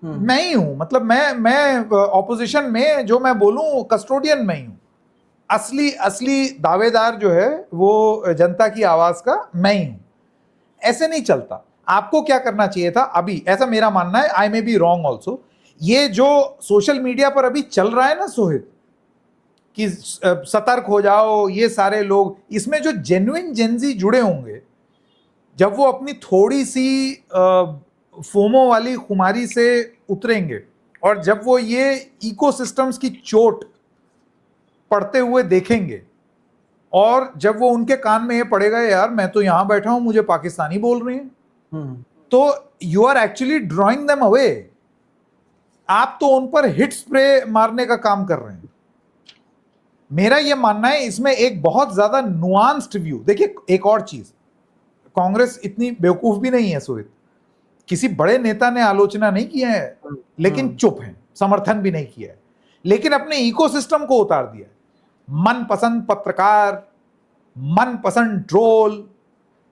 मैं ही हूं, मतलब मैं ऑपोजिशन में जो मैं बोलूं कस्टोडियन मैं ही हूं, असली दावेदार जो है वो जनता की आवाज का मैं ही हूं, ऐसे नहीं चलता। आपको क्या करना चाहिए था अभी, ऐसा मेरा मानना है, आई मे बी रॉन्ग ऑल्सो, ये जो सोशल मीडिया पर अभी चल रहा है ना सोहित, कि सतर्क हो जाओ, ये सारे लोग, इसमें जो जेन्युइन जेंजी जुड़े होंगे, जब वो अपनी थोड़ी सी फोमो वाली खुमारी से उतरेंगे और जब वो ये इकोसिस्टम्स की चोट पड़ते हुए देखेंगे, और जब वो उनके कान में ये पड़ेगा यार मैं तो यहां बैठा हूं मुझे पाकिस्तानी बोल रही हैं, तो you are actually drawing them away, आप तो उन पर हिट स्प्रे मारने का काम कर रहे हैं। मेरा यह मानना है इसमें एक बहुत ज्यादा नुआंस्ड व्यू। देखिए एक और चीज, कांग्रेस इतनी बेवकूफ भी नहीं है सोहित, किसी बड़े नेता ने आलोचना नहीं किया है लेकिन चुप है, समर्थन भी नहीं किया है, लेकिन अपने इकोसिस्टम को उतार दिया है। मनपसंद पत्रकार, मनपसंद ट्रोल,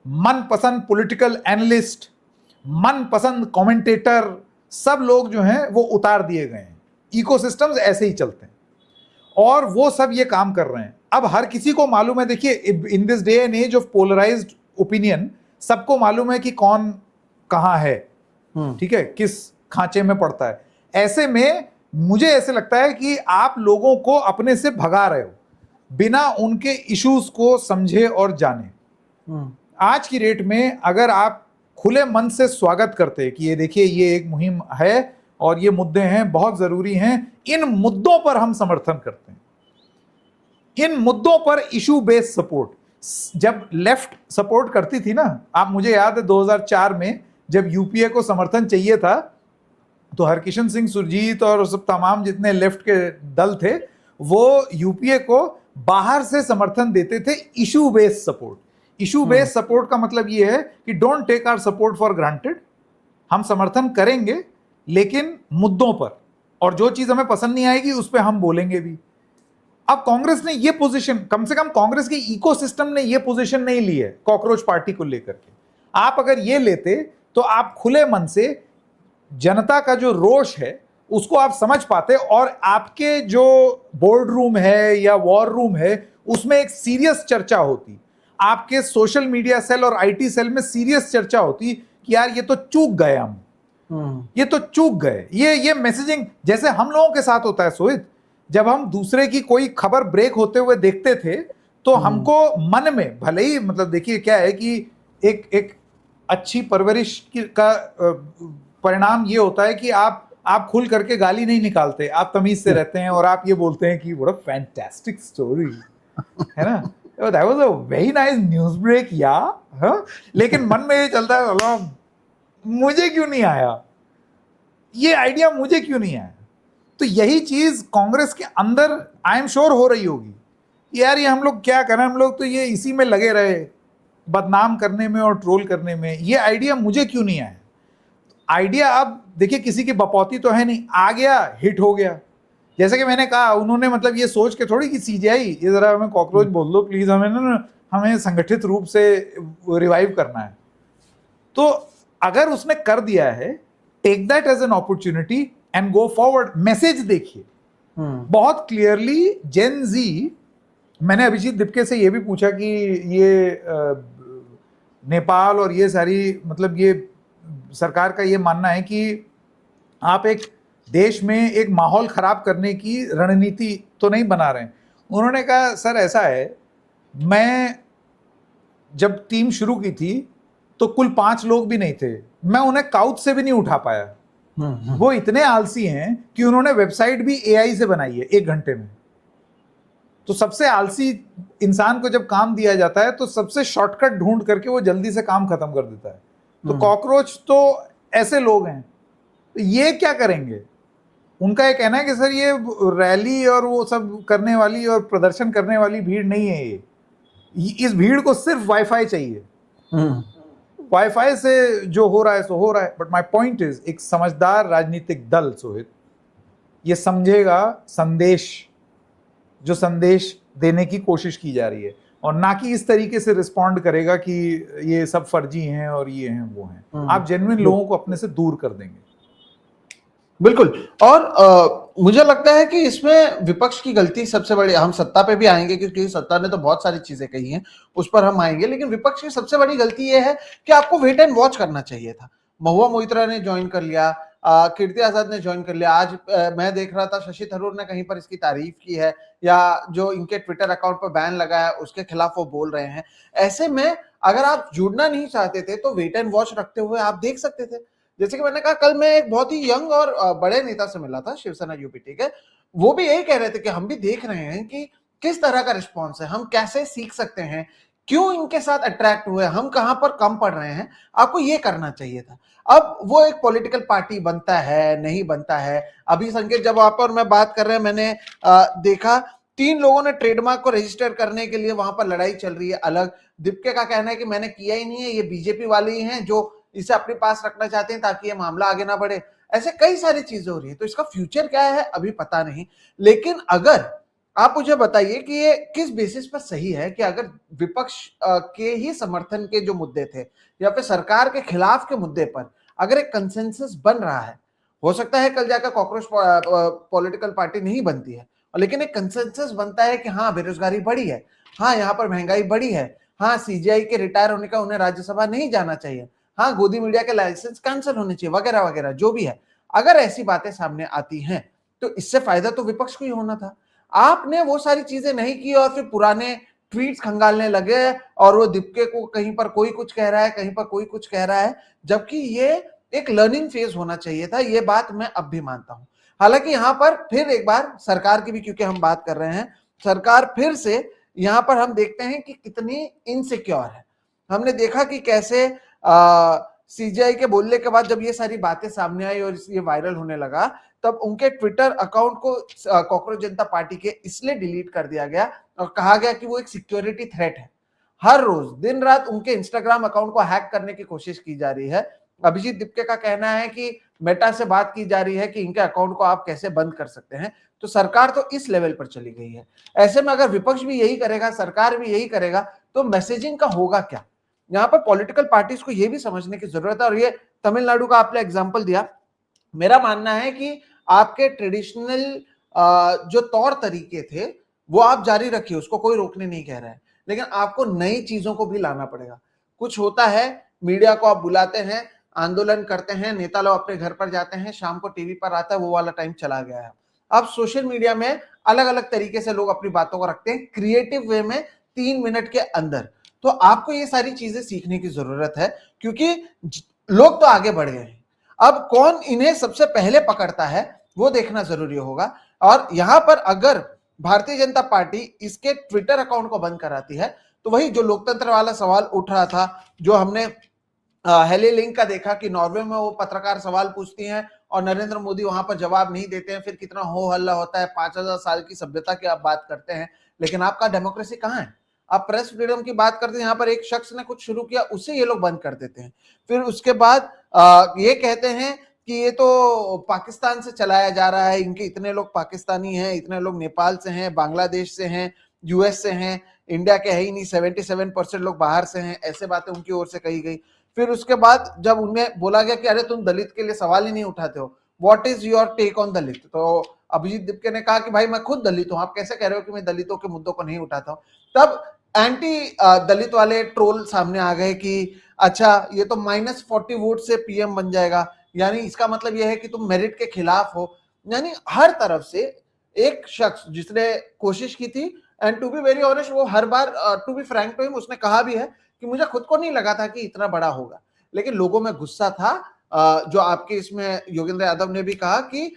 मनपसंद पॉलिटिकल एनालिस्ट, मनपसंद कमेंटेटर, सब लोग जो हैं वो उतार दिए गए हैं। इकोसिस्टम्स ऐसे ही चलते हैं और वो सब ये काम कर रहे हैं। अब हर किसी को मालूम है, देखिए in this day and age of polarised opinion, सबको मालूम है कि कौन कहां है, ठीक है, किस खांचे में पड़ता है। ऐसे में मुझे ऐसे लगता है कि आप लोगों को अपने से भगा रहे हो बिना उनके इश्यूज को समझे और जाने। आज की डेट में अगर आप खुले मन से स्वागत करते हैं कि ये देखिए ये एक मुहिम है और ये मुद्दे हैं, बहुत जरूरी हैं, इन मुद्दों पर हम समर्थन करते हैं, इन मुद्दों पर इशू बेस्ड सपोर्ट, जब लेफ्ट सपोर्ट करती थी ना, आप, मुझे याद है 2004 में जब यूपीए को समर्थन चाहिए था तो हरकिशन सिंह सुरजीत और सब तमाम जितने लेफ्ट के दल थे वो यूपीए को बाहर से समर्थन देते थे, issue based support. Issue based support का मतलब ये है कि don't take our support for granted, हम समर्थन करेंगे लेकिन मुद्दों पर, और जो चीज हमें पसंद नहीं आएगी उस पर हम बोलेंगे भी। अब कांग्रेस ने ये पोजीशन, कम से कम कांग्रेस के इकोसिस्टम ने ये पोजीशन नहीं ली है कॉकरोच पार्टी को लेकर के। आप अगर ये लेते तो आप खुले मन से जनता का जो रोष है उसको आप समझ पाते, और आपके जो बोर्ड रूम है या वॉर रूम है उसमें एक सीरियस चर्चा होती, आपके सोशल मीडिया सेल और आईटी सेल में सीरियस चर्चा होती कि यार ये तो चूक गए हम, ये तो चूक गए। ये मैसेजिंग जैसे हम लोगों के साथ होता है सोहित, जब हम दूसरे की कोई खबर ब्रेक होते हुए देखते थे तो हमको मन में, भले ही मतलब देखिए क्या है कि एक अच्छी परवरिश का परिणाम ये होता है कि आप खुल करके गाली नहीं निकालते, आप तमीज से रहते हैं और आप ये बोलते हैं कि व्हाट अ फैंटास्टिक स्टोरी, है ना, that was a very nice news break या, हाँ, लेकिन मन में ये चलता है अल्लाह मुझे क्यों नहीं आया, ये आइडिया मुझे क्यों नहीं आया। तो यही चीज कांग्रेस के अंदर आई एम श्योर हो रही होगी, यार ये हम लोग क्या करें, हम लोग तो ये इसी में लगे रहे बदनाम करने में और ट्रोल करने में, ये आइडिया मुझे क्यों नहीं आया। आइडिया अब देखिए किसी की बपौती तो है नहीं, आ गया, हिट हो गया। जैसे कि मैंने कहा, उन्होंने मतलब ये सोच के थोड़ी कि सीजीआई ये जरा हमें कॉकरोच बोल दो प्लीज, हमें संगठित रूप से रिवाइव करना है। तो अगर उसने कर दिया है, take that as an opportunity and go forward. Message देखिए बहुत क्लियरली, जेन जी, मैंने अभिजीत दिपके से ये भी पूछा कि ये नेपाल और ये सारी, मतलब ये सरकार का ये मानना है कि आप एक देश में एक माहौल खराब करने की रणनीति तो नहीं बना रहे हैं। उन्होंने कहा सर ऐसा है, मैं जब टीम शुरू की थी तो कुल 5 लोग भी नहीं थे, मैं उन्हें काउच से भी नहीं उठा पाया। वो इतने आलसी हैं कि उन्होंने वेबसाइट भी एआई से बनाई है 1 घंटे में। तो सबसे आलसी इंसान को जब काम दिया जाता है तो सबसे शॉर्टकट ढूंढ करके वो जल्दी से काम खत्म कर देता है। तो कॉकरोच तो ऐसे लोग हैं। तो ये क्या करेंगे? उनका ये कहना है कि सर ये रैली और वो सब करने वाली और प्रदर्शन करने वाली भीड़ नहीं है, ये इस भीड़ को सिर्फ वाईफाई चाहिए। वाईफाई से जो हो रहा है सो हो रहा है। बट माय पॉइंट इज, एक समझदार राजनीतिक दल सोहित ये समझेगा जो संदेश देने की कोशिश की जा रही है, और ना कि इस तरीके से रिस्पॉन्ड करेगा कि ये सब फर्जी हैं और ये हैं वो हैं। आप जेन्युइन लोगों को अपने से दूर कर देंगे। बिल्कुल। और मुझे लगता है कि इसमें विपक्ष की गलती सबसे बड़ी, हम सत्ता पे भी आएंगे क्योंकि सत्ता ने तो बहुत सारी चीजें कही हैं, उस पर हम आएंगे, लेकिन विपक्ष की सबसे बड़ी गलती यह है कि आपको वेट एंड वॉच करना चाहिए था। महुआ मोइत्रा ने ज्वाइन कर लिया, कीर्ति आजाद ने ज्वाइन कर लिया। आज मैं देख रहा था शशि थरूर ने कहीं पर इसकी तारीफ की है, या जो इनके ट्विटर अकाउंट पर बैन लगा है उसके खिलाफ वो बोल रहे हैं। ऐसे में अगर आप जुड़ना नहीं चाहते थे तो वेट एंड वॉच रखते हुए आप देख सकते थे। जैसे कि मैंने कहा, कल मैं एक बहुत ही यंग और बड़े नेता से मिला था, शिवसेना यूपी, ठीक है। वो भी यही कह रहे थे कि हम भी देख रहे हैं कि किस तरह का रिस्पॉन्स है, हम कैसे सीख सकते हैं, क्यों इनके साथ अट्रैक्ट हुए, हम कहां पर कम पड़ रहे हैं, आपको ये करना चाहिए था। अब वो एक पॉलिटिकल पार्टी बनता है नहीं बनता है, अभी संकेत जब आप और मैं बात कर रहे हैं, मैंने देखा 3 लोगों ने ट्रेडमार्क को रजिस्टर करने के लिए वहां पर लड़ाई चल रही है अलग। दीपके का कहना है कि मैंने किया ही नहीं है, ये बीजेपी वाले ही हैं जो इसे अपने पास रखना चाहते हैं ताकि ये मामला आगे ना बढ़े। ऐसे कई सारी चीजें हो रही है, तो इसका फ्यूचर क्या है अभी पता नहीं। लेकिन अगर आप मुझे बताइए कि ये किस बेसिस पर सही है कि अगर विपक्ष के ही समर्थन के जो मुद्दे थे या फिर सरकार के खिलाफ के मुद्दे पर अगर एक कंसेंसस बन रहा है, हो सकता है कल जाकर कॉकरोच पॉलिटिकल पार्टी नहीं बनती है, लेकिन एक कंसेंसस बनता है कि हाँ बेरोजगारी बढ़ी है, हाँ यहाँ पर महंगाई बढ़ी है, हाँ सीजीआई के रिटायर होने का उन्हें राज्यसभा नहीं जाना चाहिए, हाँ गोदी मीडिया के लाइसेंस कैंसिल होने चाहिए, वगैरह वगैरह जो भी है। अगर ऐसी बातें सामने आती हैं तो इससे फायदा तो विपक्ष को ही होना था। आपने वो सारी चीजें नहीं की और फिर पुराने ट्वीट्स खंगालने लगे, और वो दीपके को कहीं पर कोई कुछ कह रहा है, कहीं पर कोई कुछ कह रहा है, जबकि ये एक लर्निंग फेज होना चाहिए था। ये बात मैं अब भी मानता हूं। हालांकि यहां पर फिर एक बार सरकार की भी, क्योंकि हम बात कर रहे हैं, सरकार फिर से यहां पर हम देखते हैं कि कितनी इनसिक्योर है। हमने देखा कि कैसे सीजीआई के बोलने के बाद जब ये सारी बातें सामने आई और ये वायरल होने लगा, तब उनके ट्विटर अकाउंट को कॉकरोच जनता पार्टी के इसलिए डिलीट कर दिया गया और कहा गया कि वो एक सिक्योरिटी थ्रेट है। हर रोज दिन रात उनके इंस्टाग्राम अकाउंट को हैक करने की कोशिश की जा रही है। अभिजीत दीपके का कहना है कि मेटा से बात की जा रही है कि इनके अकाउंट को आप कैसे बंद कर सकते हैं। तो सरकार तो इस लेवल पर चली गई है। ऐसे में अगर विपक्ष भी यही करेगा, सरकार भी यही करेगा, तो मैसेजिंग का होगा क्या? यहाँ पर पॉलिटिकल पार्टीज को यह भी समझने की जरूरत है। और ये तमिलनाडु का आपने एग्जाम्पल दिया, मेरा मानना है कि आपके ट्रेडिशनल जो तौर तरीके थे वो आप जारी रखिए, उसको कोई रोकने नहीं कह रहा है, लेकिन आपको नई चीजों को भी लाना पड़ेगा। कुछ होता है, मीडिया को आप बुलाते हैं, आंदोलन करते हैं, नेता लोग अपने घर पर जाते हैं, शाम को टीवी पर आता है, वो वाला टाइम चला गया है। अब सोशल मीडिया में अलग अलग तरीके से लोग अपनी बातों को रखते हैं, क्रिएटिव वे में 3 मिनट के अंदर। तो आपको ये सारी चीजें सीखने की जरूरत है, क्योंकि लोग तो आगे बढ़ गए हैं। अब कौन इन्हें सबसे पहले पकड़ता है वो देखना जरूरी होगा। और यहां पर अगर भारतीय जनता पार्टी इसके ट्विटर अकाउंट को बंद कराती है तो वही जो लोकतंत्र वाला सवाल उठ रहा था, जो हमने हेली लिंक का देखा कि नॉर्वे में वो पत्रकार सवाल पूछती हैं और नरेंद्र मोदी वहां पर जवाब नहीं देते हैं, फिर कितना हो हल्ला होता है, 5000 साल की सभ्यता की आप बात करते हैं, लेकिन आपका डेमोक्रेसी कहां है? आप प्रेस फ्रीडम की बात करते हैं, यहाँ पर एक शख्स ने कुछ शुरू किया, उसे ये लोग बंद कर देते हैं। फिर उसके बाद ये कहते हैं कि ये तो पाकिस्तान से चलाया जा रहा है, इनके इतने लोग पाकिस्तानी हैं, इतने लोग नेपाल से हैं, बांग्लादेश से हैं, यूएस से हैं, इंडिया के है ही नहीं, 77% लोग बाहर से हैं, ऐसे बातें उनकी ओर से कही गई। फिर उसके बाद जब उन्हें बोला गया कि अरे तुम दलित के लिए सवाल ही नहीं उठाते हो, what is your take on Dalit? तो अभिजीत दीपके ने कहा कि भाई मैं खुद दलित हूं, आप कैसे कह रहे हो कि मैं दलितों के मुद्दों को नहीं उठाता हूं? तब एंटी दलित वाले ट्रोल सामने आ गए कि अच्छा ये तो -40 वोट से पीएम बन जाएगा, यानी इसका मतलब यह है कि तुम मेरिट के खिलाफ हो। यानी हर तरफ से एक शख्स जिसने कोशिश की थी, and to be very honest वो हर बार, to be frank to him, उसने कहा भी है कि मुझे खुद को नहीं लगा था कि इतना बड़ा होगा, लेकिन लोगों में गुस्सा था। जो आपके इसमें योगेंद्र यादव ने भी कहा कि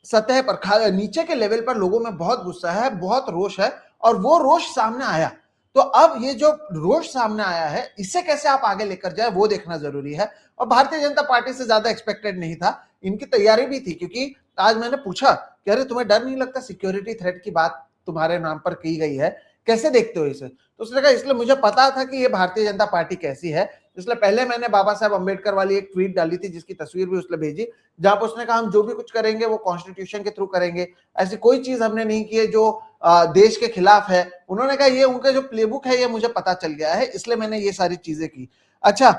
सतह पर नीचे के लेवल पर लोगों में बहुत गुस्सा है, बहुत रोष है, और वो रोष सामने आया। तो अब ये जो रोष सामने आया है, इसे कैसे आप आगे लेकर जाए वो देखना जरूरी है। और भारतीय जनता पार्टी से ज्यादा एक्सपेक्टेड नहीं था, इनकी तैयारी भी थी, क्योंकि आज मैंने पूछा कि अरे तुम्हें डर नहीं लगता, सिक्योरिटी थ्रेट की बात तुम्हारे नाम पर की गई है, कैसे देखते हो इसे? तो उसने कहा इसलिए मुझे पता था कि ये भारतीय जनता पार्टी कैसी है, इसलिए पहले मैंने बाबा साहब अम्बेडकर वाली एक ट्वीट डाली थी, जिसकी तस्वीर भी उसने भेजी, जहां पर उसने कहा हम जो भी कुछ करेंगे वो कॉन्स्टिट्यूशन के थ्रू करेंगे, ऐसी कोई चीज हमने नहीं की है जो देश के खिलाफ है। उन्होंने कहा ये उनका जो प्लेबुक है ये मुझे पता चल गया है, इसलिए मैंने ये सारी चीजें की। अच्छा,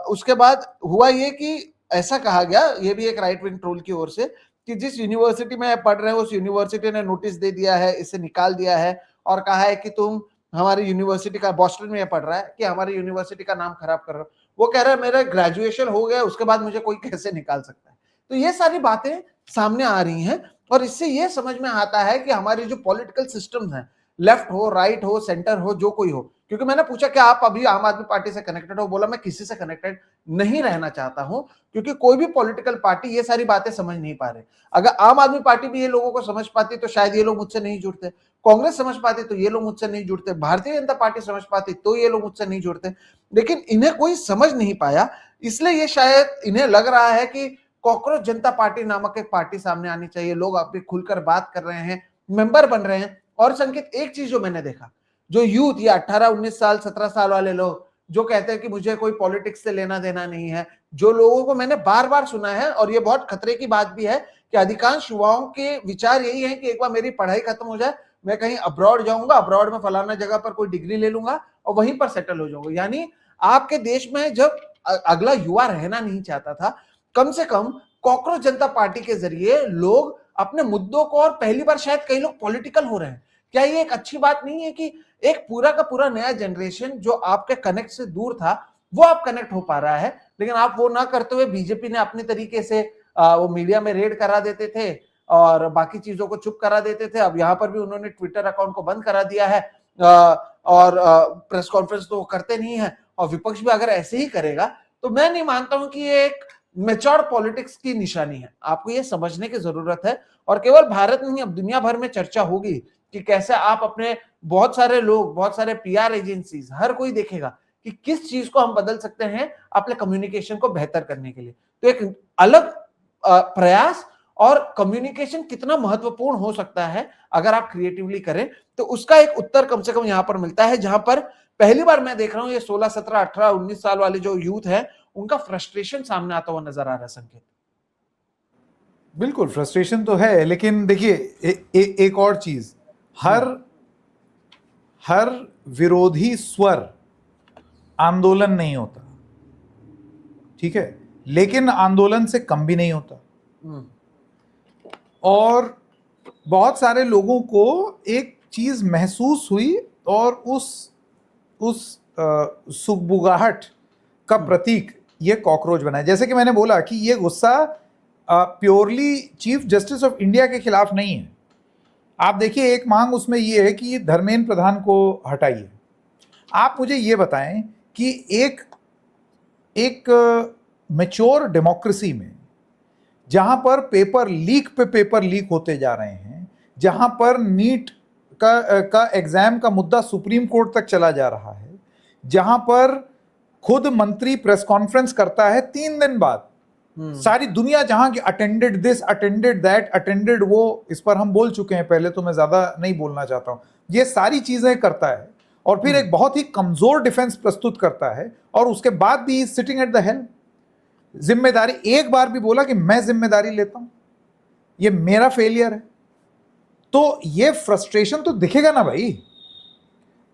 उसके बाद हुआ ये कि ऐसा कहा गया, ये भी एक राइट विंग ट्रोल की ओर से, कि जिस यूनिवर्सिटी में पढ़ रहे हो उस यूनिवर्सिटी ने नोटिस दे दिया है, इसे निकाल दिया है और कहा है कि तुम हमारी यूनिवर्सिटी का, बॉस्टन में पढ़ रहा है, कि हमारी यूनिवर्सिटी का नाम खराब कर रहे हो। वो कह रहा है मेरा ग्रेजुएशन हो गया, उसके बाद मुझे कोई कैसे निकाल सकता है? तो ये सारी बातें सामने आ रही हैं, और इससे ये समझ में आता है कि हमारी जो पॉलिटिकल सिस्टम्स हैं, लेफ्ट हो, राइट हो, सेंटर हो, जो कोई हो, क्योंकि मैंने पूछा कि आप अभी आम आदमी पार्टी से कनेक्टेड हो, बोला मैं किसी से कनेक्टेड नहीं रहना चाहता हूं, क्योंकि कोई भी पॉलिटिकल पार्टी ये सारी बातें समझ नहीं पा रहे। अगर आम आदमी पार्टी भी ये लोगों को समझ पाती तो शायद ये लोग मुझसे नहीं जुड़ते, कांग्रेस समझ पाती तो ये लोग मुझसे नहीं जुड़ते, भारतीय जनता पार्टी समझ पाती तो ये लोग मुझसे नहीं जुड़ते, लेकिन इन्हें कोई समझ नहीं पाया। इसलिए ये शायद इन्हें लग रहा है कि कॉकरोच जनता पार्टी नामक एक पार्टी सामने आनी चाहिए, लोग अभी खुलकर बात कर रहे हैं, मेंबर बन रहे हैं। और संकेत, एक चीज जो मैंने देखा, जो यूथ, ये 18-19 साल 17 साल वाले लोग जो कहते हैं कि मुझे कोई पॉलिटिक्स से लेना देना नहीं है, जो लोगों को मैंने बार बार सुना है, और ये बहुत खतरे की बात भी है कि अधिकांश युवाओं के विचार यही है कि एक बार मेरी पढ़ाई खत्म हो जाए, मैं कहीं अब्रॉड जाऊंगा, अब्रॉड में फलाना जगह पर कोई डिग्री ले लूंगा और वहीं पर सेटल हो जाऊंगा। यानी आपके देश में जब अगला युवा रहना नहीं चाहता था, कम से कम कॉकरोच जनता पार्टी के जरिए लोग अपने मुद्दों को, और पहली बार शायद कई लोग पॉलिटिकल हो रहे हैं। क्या ये एक अच्छी बात नहीं है कि एक पूरा का पूरा नया जनरेशन जो आपके कनेक्ट से दूर था, वो आप कनेक्ट हो पा रहा है? लेकिन आप वो ना करते हुए बीजेपी ने अपने तरीके से वो मीडिया में रेड करा देते थे और बाकी चीजों को चुप करा देते थे। अब यहाँ पर भी उन्होंने ट्विटर अकाउंट को बंद करा दिया है, और प्रेस कॉन्फ्रेंस तो वो करते नहीं है, और विपक्ष भी अगर ऐसे ही करेगा तो मैं नहीं मानता हूं कि ये एक मेच्योर पॉलिटिक्स की निशानी है। आपको ये समझने की जरूरत है, और केवल भारत नहीं, अब दुनिया भर में चर्चा होगी कि कैसे आप अपने, बहुत सारे लोग, बहुत सारे पीआर एजेंसीज, हर कोई देखेगा कि किस चीज को हम बदल सकते हैं अपने कम्युनिकेशन को बेहतर करने के लिए। तो एक अलग प्रयास, और कम्युनिकेशन कितना महत्वपूर्ण हो सकता है अगर आप क्रिएटिवली करें, तो उसका एक उत्तर कम से कम यहां पर मिलता है, जहां पर पहली बार मैं देख रहा हूं ये 16, 17, 18, 19 साल वाले जो यूथ है, उनका फ्रस्ट्रेशन सामने आता हुआ नजर आ रहा है। संकेत, बिल्कुल फ्रस्ट्रेशन तो है, लेकिन देखिए एक और चीज, हर विरोधी स्वर आंदोलन नहीं होता, ठीक है, लेकिन आंदोलन से कम भी नहीं होता। और बहुत सारे लोगों को एक चीज महसूस हुई, और उस सुगबुगाहट का प्रतीक ये कॉकरोच बना है। जैसे कि मैंने बोला कि ये गुस्सा purely chief justice of India के खिलाफ नहीं है। आप देखिए, एक मांग उसमें ये है कि धर्मेंद्र प्रधान को हटाइए। आप मुझे ये बताएं कि एक मैच्योर डेमोक्रेसी में, जहां पर पेपर लीक होते जा रहे हैं, जहां पर नीट का एग्जाम का मुद्दा सुप्रीम कोर्ट तक चला जा रहा है, जहां पर खुद मंत्री प्रेस कॉन्फ्रेंस करता है 3 दिन बाद, सारी दुनिया जहां की attended this, attended that, attended वो, इस पर हम बोल चुके हैं पहले, तो मैं ज्यादा नहीं बोलना चाहता हूं, ये सारी चीजें करता है, और फिर एक बहुत ही कमजोर डिफेंस प्रस्तुत करता है, और उसके बाद भी सिटिंग एट द हेल्म। जिम्मेदारी, एक बार भी बोला कि मैं जिम्मेदारी लेता हूं, ये मेरा फेलियर है, तो ये फ्रस्ट्रेशन तो दिखेगा ना भाई।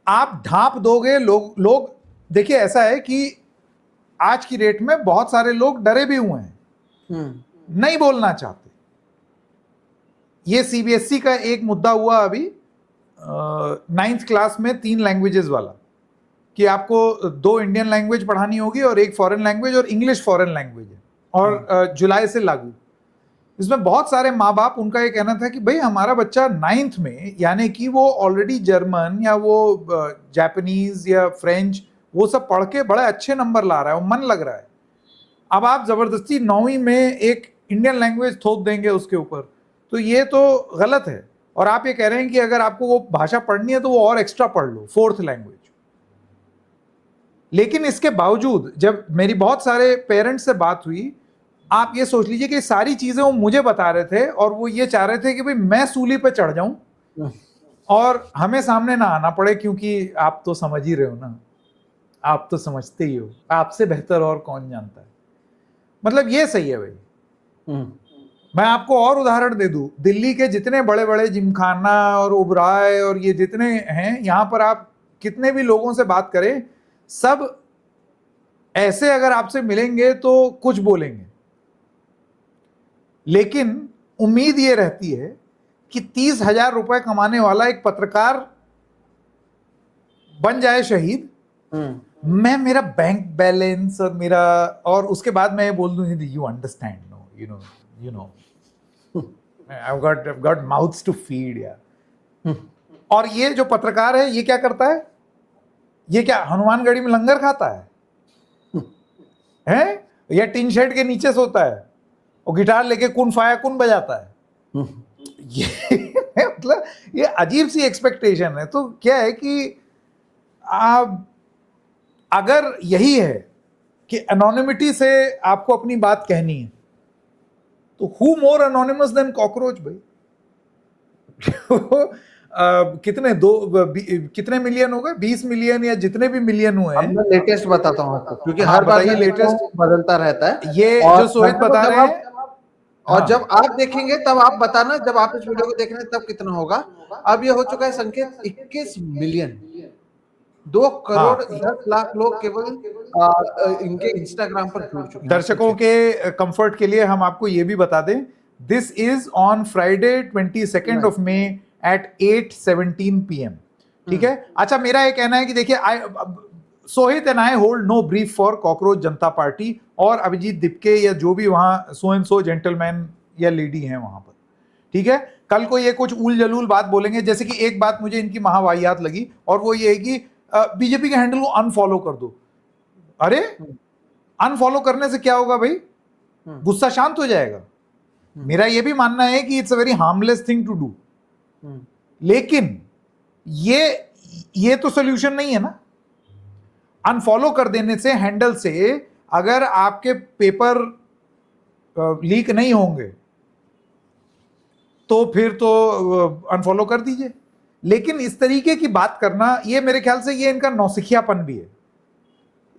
आप ढांप दोगे, लोग देखिए, ऐसा है कि आज की डेट में बहुत सारे लोग डरे भी हुए हैं, नहीं बोलना चाहते। ये सीबीएसई का एक मुद्दा हुआ अभी 9th क्लास में 3 लैंग्वेजेस वाला, कि आपको 2 इंडियन लैंग्वेज पढ़ानी होगी और 1 फॉरेन लैंग्वेज, और इंग्लिश फॉरेन लैंग्वेज है, और जुलाई से लागू। इसमें बहुत सारे माँ बाप, उनका ये कहना था कि भाई हमारा बच्चा 9th में, यानी कि वो ऑलरेडी जर्मन या वो जापानीज या फ्रेंच वो सब पढ़ के बड़े अच्छे नंबर ला रहा है, वो मन लग रहा है। अब आप जबरदस्ती 9वीं में एक इंडियन लैंग्वेज थोप देंगे उसके ऊपर, तो ये तो गलत है। और आप ये कह रहे हैं कि अगर आपको वो भाषा पढ़नी है तो वो और एक्स्ट्रा पढ़ लो, 4th लैंग्वेज। लेकिन इसके बावजूद जब मेरी बहुत सारे पेरेंट्स से बात हुई, आप ये सोच लीजिए कि सारी चीजें वो मुझे बता रहे थे और वो ये चाह रहे थे कि भाई मैं सूली पे चढ़ जाऊं और हमें सामने ना आना पड़े, क्योंकि आप तो समझ ही रहे हो ना, आप तो समझते ही हो, आपसे बेहतर और कौन जानता है। मतलब ये सही है भाई। मैं आपको और उदाहरण दे दूं, दिल्ली के जितने बड़े बड़े जिमखाना और ओबराय और ये जितने हैं, यहां पर आप कितने भी लोगों से बात करें, सब ऐसे अगर आपसे मिलेंगे तो कुछ बोलेंगे, लेकिन उम्मीद ये रहती है कि 30,000 रुपए कमाने वाला एक पत्रकार बन जाए शहीद, मैं मेरा बैंक बैलेंस और मेरा, और उसके बाद मैं ये बोल दूं you understand, no you know I've got mouths to feed यार। और ये जो पत्रकार है ये क्या करता है, ये क्या हनुमानगढ़ी में लंगर खाता है या टिन शेड के नीचे सोता है और गिटार लेके कुन फाया कुन बजाता है? ये मतलब ये अजीब सी एक्सपेक्टेशन है। तो क्या है कि आप अगर यही है कि एनोनिमिटी से आपको अपनी बात कहनी है, तो who more anonymous than cockroach भाई। कितने मिलियन हो गए, 20 मिलियन या जितने भी मिलियन हुए हैं। मैं लेटेस्ट बताता हूँ आपको, क्योंकि हाँ, हर बार बताइए लेटेस्ट बदलता रहता है। ये और जो सोहित बता रहे हैं, और हाँ। जब आप देखेंगे तब आप बताना, जब आप इस वीडियो को देख रहे हैं तब कितना होगा। अब ये हो चुका है संकेत 21 मिलियन, 2 करोड़ 10 लाख लोग केवल इनके इंस्टाग्राम पर जुड़ चुके हैं। दर्शकों के कंफर्ट के लिए हम आपको ये भी बता दें, this is on Friday 22 of May at 8:17 PM। ठीक है। अच्छा, मेरा ये कहना है कि देखिए, Sohit and I hold no brief for Cockroach Janata Party और अभिजीत दिपके या जो भी वहां सो एंड सो जेंटलमैन या लेडी हैं वहां पर। ठीक है। कल को ये कुछ उल जलूल बात बोलेंगे, जैसे कि एक बात मुझे इनकी महावाहियात लगी, और वो ये है कि बीजेपी के हैंडल को अनफॉलो कर दो। अरे अनफॉलो करने से क्या होगा भाई, गुस्सा शांत हो जाएगा। मेरा ये भी मानना है कि it's a very harmless thing to do, लेकिन ये तो सोल्यूशन नहीं है ना। अनफॉलो कर देने से, हैंडल से अगर आपके पेपर लीक नहीं होंगे तो फिर तो अनफॉलो कर दीजिए। लेकिन इस तरीके की बात करना, ये मेरे ख्याल से ये इनका नौसिखियापन भी है,